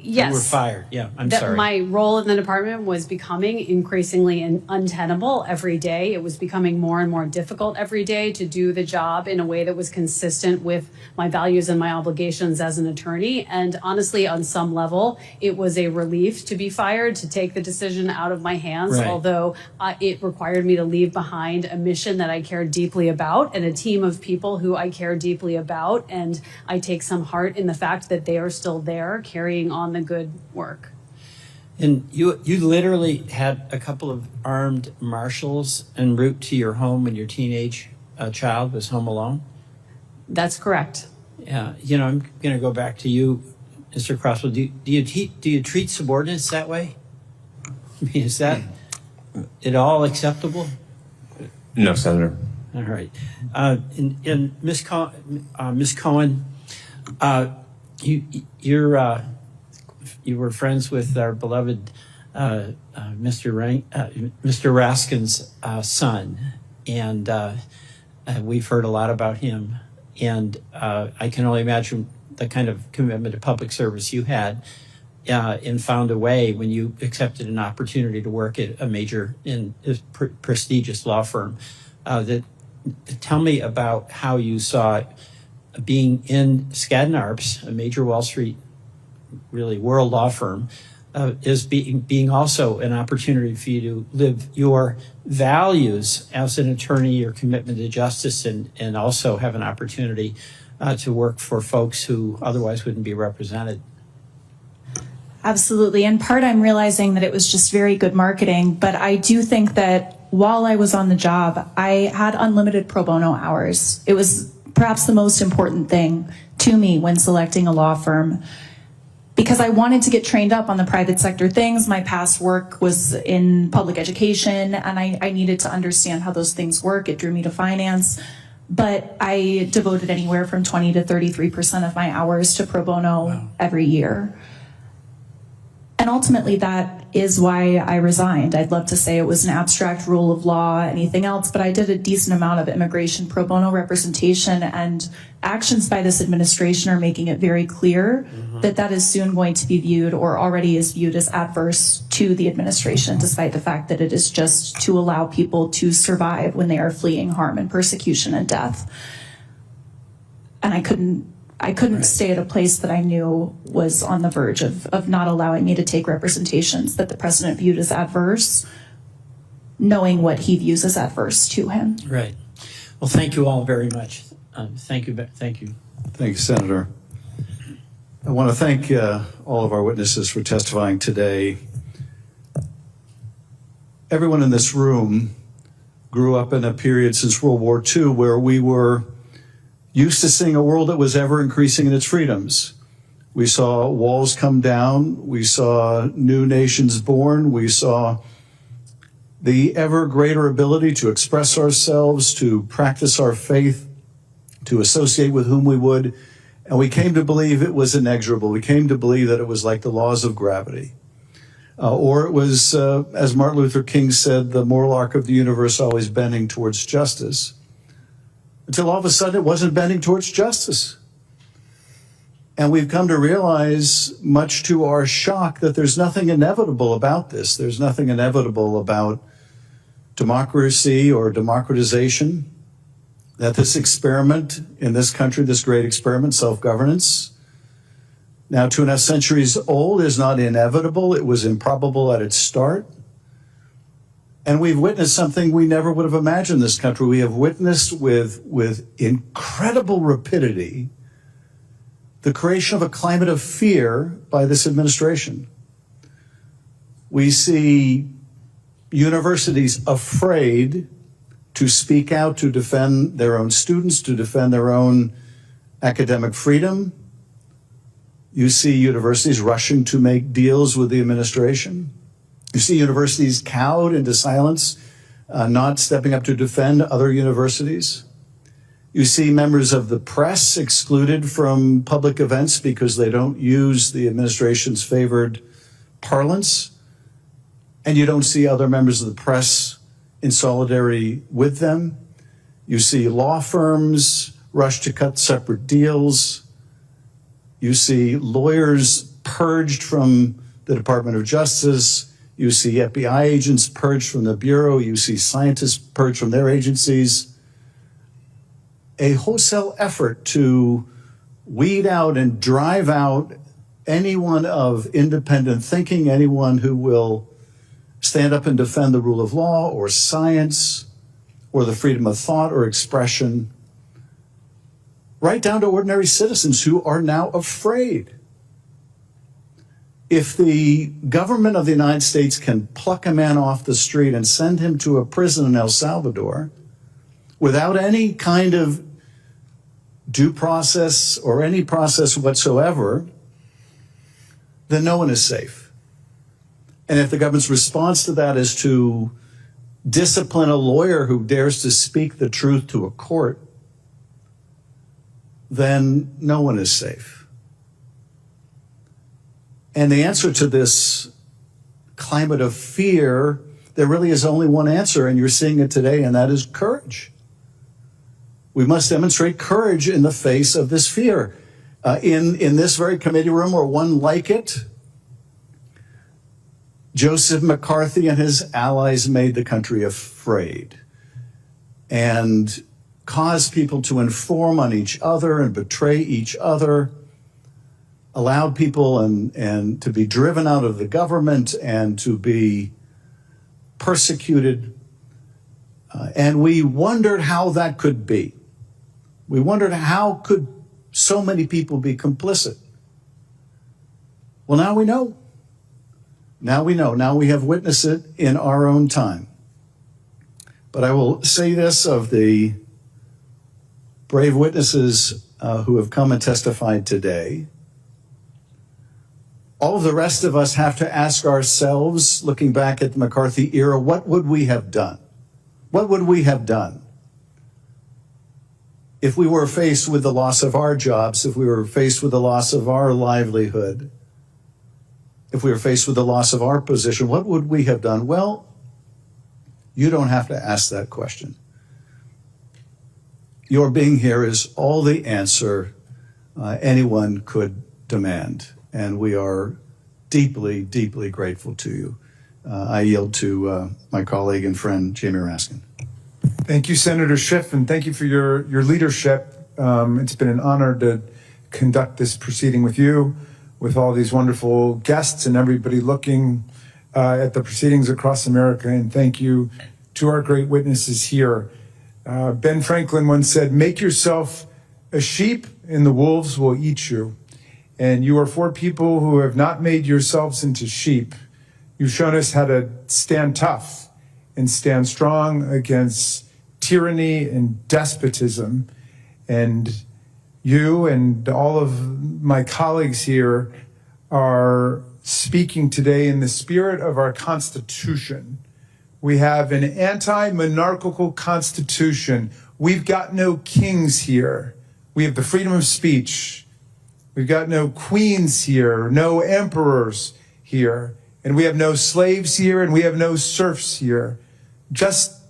Yes. You were fired. Yeah, I'm that sorry. My role in the department was becoming increasingly untenable every day. It was becoming more and more difficult every day to do the job in a way that was consistent with my values and my obligations as an attorney. And honestly, on some level, it was a relief to be fired, to take the decision out of my hands, Right. although it required me to leave behind a mission that I cared deeply about and a team of people who I care deeply about. And I take some heart in the fact that they are still there carrying on the good work. And you literally had a couple of armed marshals en route to your home when your teenage child was home alone? That's correct. Yeah, I'm going to go back to you, Mr. Crosswell. Do you treat subordinates that way? I mean, is that at all acceptable? No, Senator. All right. And Ms. Cohen, you were friends with our beloved Mr. Raskin's son, and we've heard a lot about him. And I can only imagine the kind of commitment to public service you had and found a way when you accepted an opportunity to work at a major and prestigious law firm. Tell me about how you saw being in Skadden Arps, a major Wall Street, really world law firm, is being also an opportunity for you to live your values as an attorney, your commitment to justice, and also have an opportunity to work for folks who otherwise wouldn't be represented. Absolutely. In part, I'm realizing that it was just very good marketing, but I do think that while I was on the job, I had unlimited pro bono hours. It was perhaps the most important thing to me when selecting a law firm, because I wanted to get trained up on the private sector things. My past work was in public education, and I needed to understand how those things work. It drew me to finance, but I devoted anywhere from 20 to 33% of my hours to pro bono every year. And ultimately, that is why I resigned. I'd love to say it was an abstract rule of law, anything else, but I did a decent amount of immigration pro bono representation, and actions by this administration are making it very clear that that is soon going to be viewed, or already is viewed, as adverse to the administration, despite the fact that it is just to allow people to survive when they are fleeing harm and persecution and death. And I couldn't stay at a place that I knew was on the verge of not allowing me to take representations that the president viewed as adverse, knowing what he views as adverse to him. Right. Well, thank you all very much. Thank you. Thank you, Senator. I want to thank all of our witnesses for testifying today. Everyone in this room grew up in a period since World War II where we were used to seeing a world that was ever increasing in its freedoms. We saw walls come down. We saw new nations born. We saw the ever greater ability to express ourselves, to practice our faith, to associate with whom we would. And we came to believe it was inexorable. We came to believe that it was like the laws of gravity. Or it was, as Martin Luther King said, the moral arc of the universe always bending towards justice. Until all of a sudden it wasn't bending towards justice. And we've come to realize, much to our shock, that there's nothing inevitable about this. There's nothing inevitable about democracy or democratization, that this experiment in this country, this great experiment, self-governance, now 2.5 centuries old, is not inevitable. It was improbable at its start. And we've witnessed something we never would have imagined in this country. We have witnessed with incredible rapidity the creation of a climate of fear by this administration. We see universities afraid to speak out, to defend their own students, to defend their own academic freedom. You see universities rushing to make deals with the administration. You see universities cowed into silence, not stepping up to defend other universities. You see members of the press excluded from public events because they don't use the administration's favored parlance. And you don't see other members of the press in solidarity with them. You see law firms rush to cut separate deals. You see lawyers purged from the Department of Justice. You see FBI agents purged from the Bureau. You see scientists purged from their agencies. A wholesale effort to weed out and drive out anyone of independent thinking, anyone who will stand up and defend the rule of law or science or the freedom of thought or expression, right down to ordinary citizens who are now afraid. If the government of the United States can pluck a man off the street and send him to a prison in El Salvador without any kind of due process or any process whatsoever, then no one is safe. And if the government's response to that is to discipline a lawyer who dares to speak the truth to a court, then no one is safe. And the answer to this climate of fear, there really is only one answer, and you're seeing it today, and that is courage. We must demonstrate courage in the face of this fear. In this very committee room, or one like it, Joseph McCarthy and his allies made the country afraid and caused people to inform on each other and betray each other, allowed people and to be driven out of the government and to be persecuted. And we wondered how that could be. We wondered how could so many people be complicit. Well, now we know. Now we know. Now we have witnessed it in our own time. But I will say this of the brave witnesses who have come and testified today. All of the rest of us have to ask ourselves, looking back at the McCarthy era, what would we have done? What would we have done if we were faced with the loss of our jobs, if we were faced with the loss of our livelihood, if we were faced with the loss of our position? What would we have done? Well, you don't have to ask that question. Your being here is all the answer anyone could demand, and we are deeply, deeply grateful to you. I yield to my colleague and friend, Jamie Raskin. Thank you, Senator Schiff, and thank you for your leadership. It's been an honor to conduct this proceeding with you, with all these wonderful guests and everybody looking at the proceedings across America. And thank you to our great witnesses here. Ben Franklin once said, "Make yourself a sheep and the wolves will eat you." And you are for people who have not made yourselves into sheep. You've shown us how to stand tough and stand strong against tyranny and despotism. And you and all of my colleagues here are speaking today in the spirit of our Constitution. We have an anti-monarchical Constitution. We've got no kings here. We have the freedom of speech. We've got no queens here, no emperors here, and we have no slaves here, and we have no serfs here. Just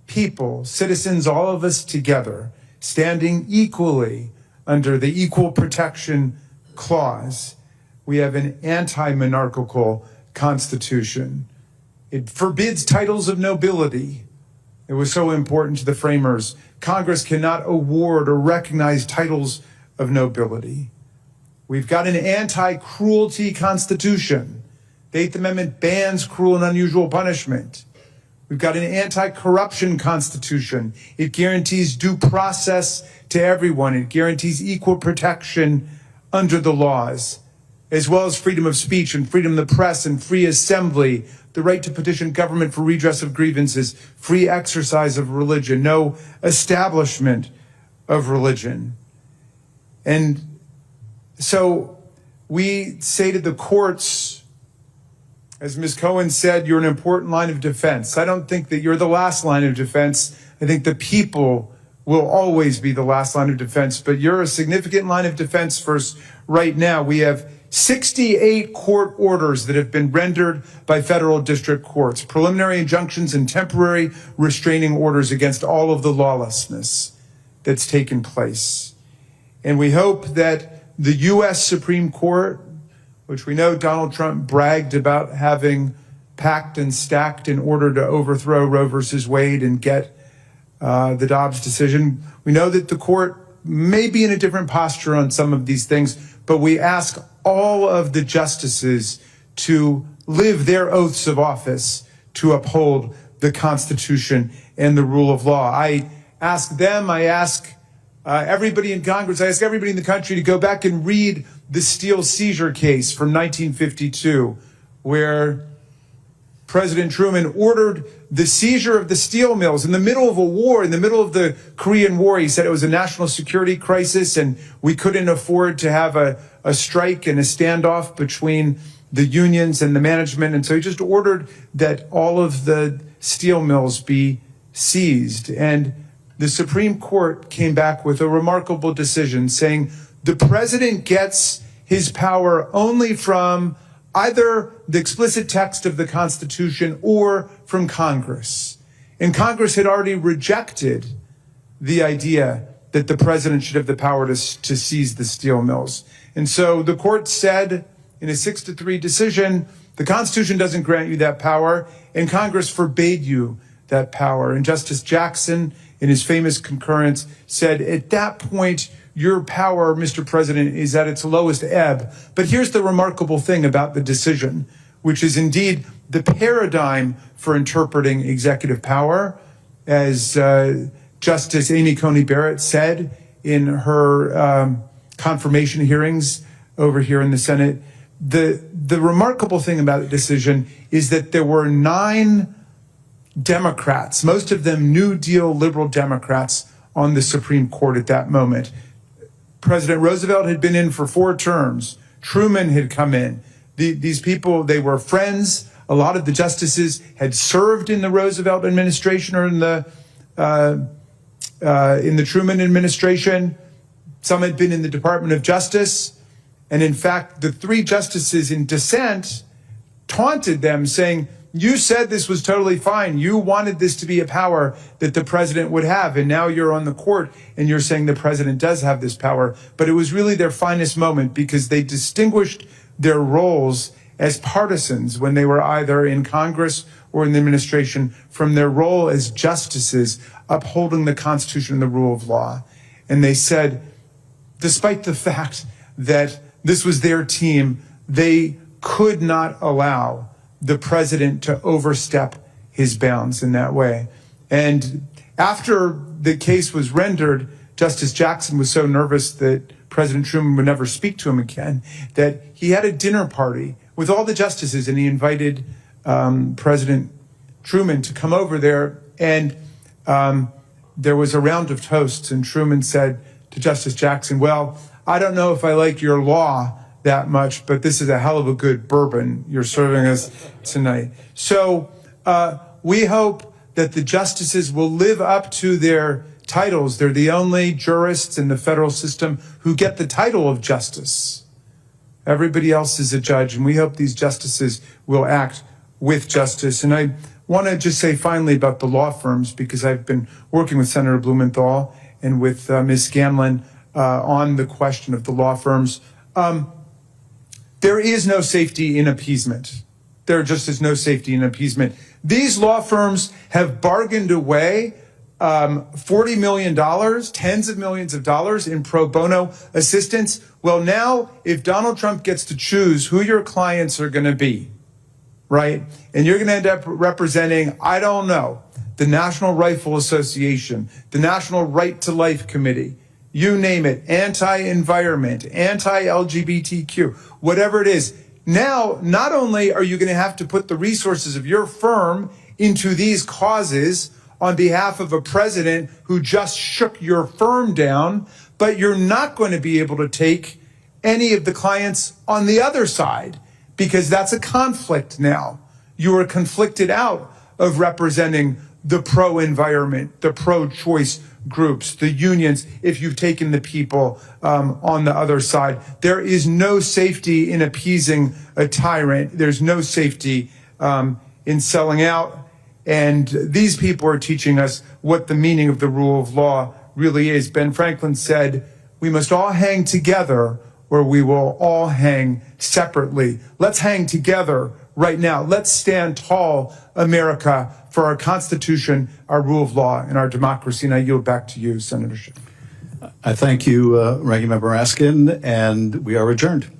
people, citizens, all of us together, standing equally under the Equal Protection Clause. We have an anti-monarchical Constitution. It forbids titles of nobility. It was so important to the framers. Congress cannot award or recognize titles of nobility. We've got an anti-cruelty Constitution. The Eighth Amendment bans cruel and unusual punishment. We've got an anti-corruption Constitution. It guarantees due process to everyone. It guarantees equal protection under the laws, as well as freedom of speech and freedom of the press and free assembly, the right to petition government for redress of grievances, free exercise of religion, no establishment of religion. And so we say to the courts, as Ms. Cohen said, you're an important line of defense. I don't think that you're the last line of defense. I think the people will always be the last line of defense, but you're a significant line of defense for us right now. We have 68 court orders that have been rendered by federal district courts, preliminary injunctions and temporary restraining orders against all of the lawlessness that's taken place. And we hope that the U.S. Supreme Court which we know Donald Trump bragged about having packed and stacked in order to overthrow Roe versus Wade and get the Dobbs decision. We know that the court may be in a different posture on some of these things, but we ask all of the justices to live their oaths of office to uphold the Constitution and the rule of law. I ask them, I ask everybody in Congress, I ask everybody in the country to go back and read the Steele seizure case from 1952, where President Truman ordered the seizure of the steel mills in the middle of a war, in the middle of the Korean War. He said it was a national security crisis and we couldn't afford to have a strike and a standoff between the unions and the management. And so he just ordered that all of the steel mills be seized. And the Supreme Court came back with a remarkable decision saying the president gets his power only from either the explicit text of the Constitution or from Congress. And Congress had already rejected the idea that the president should have the power to seize the steel mills. And so the court said in a 6-3 decision, the Constitution doesn't grant you that power, and Congress forbade you that power. And Justice Jackson, in his famous concurrence, said, at that point, your power, Mr. President, is at its lowest ebb. But here's the remarkable thing about the decision, which is indeed the paradigm for interpreting executive power. As Justice Amy Coney Barrett said in her confirmation hearings over here in the Senate, the remarkable thing about the decision is that there were 9 Democrats, most of them New Deal liberal Democrats, on the Supreme Court at that moment. President Roosevelt had been in for 4 terms. Truman had come in. These people, they were friends. A lot of the justices had served in the Roosevelt administration or in the Truman administration. Some had been in the Department of Justice. And in fact, the 3 justices in dissent taunted them, saying, you said this was totally fine. You wanted this to be a power that the president would have. And now you're on the court and you're saying the president does have this power. But it was really their finest moment because they distinguished their roles as partisans when they were either in Congress or in the administration from their role as justices upholding the Constitution and the rule of law. And they said, despite the fact that this was their team, they could not allow the president to overstep his bounds in that way. And after the case was rendered, Justice Jackson was so nervous that President Truman would never speak to him again that he had a dinner party with all the justices and he invited President Truman to come over there. And there was a round of toasts and Truman said to Justice Jackson, well, I don't know if I like your law that much, but this is a hell of a good bourbon you're serving us tonight. So we hope that the justices will live up to their titles. They're the only jurists in the federal system who get the title of justice. Everybody else is a judge, and we hope these justices will act with justice. And I want to just say finally about the law firms, because I've been working with Senator Blumenthal and with Ms. Scanlon on the question of the law firms. There is no safety in appeasement. There just is no safety in appeasement. These law firms have bargained away $40 million, tens of millions of dollars in pro bono assistance. Well, now, if Donald Trump gets to choose who your clients are going to be, right, and you're going to end up representing, I don't know, the National Rifle Association, the National Right to Life Committee, you name it, anti-environment, anti-LGBTQ, whatever it is. Now, not only are you going to have to put the resources of your firm into these causes on behalf of a president who just shook your firm down, but you're not going to be able to take any of the clients on the other side because that's a conflict now. You are conflicted out of representing the pro-environment, the pro-choice groups, the unions, if you've taken the people on the other side. There is no safety in appeasing a tyrant. There's no safety in selling out. And these people are teaching us what the meaning of the rule of law really is. Ben Franklin said, we must all hang together where we will all hang separately. Let's hang together right now. Let's stand tall, America, for our Constitution, our rule of law, and our democracy. And I yield back to you, Senator Schiff. I thank you, Ranking Member Raskin, and we are adjourned.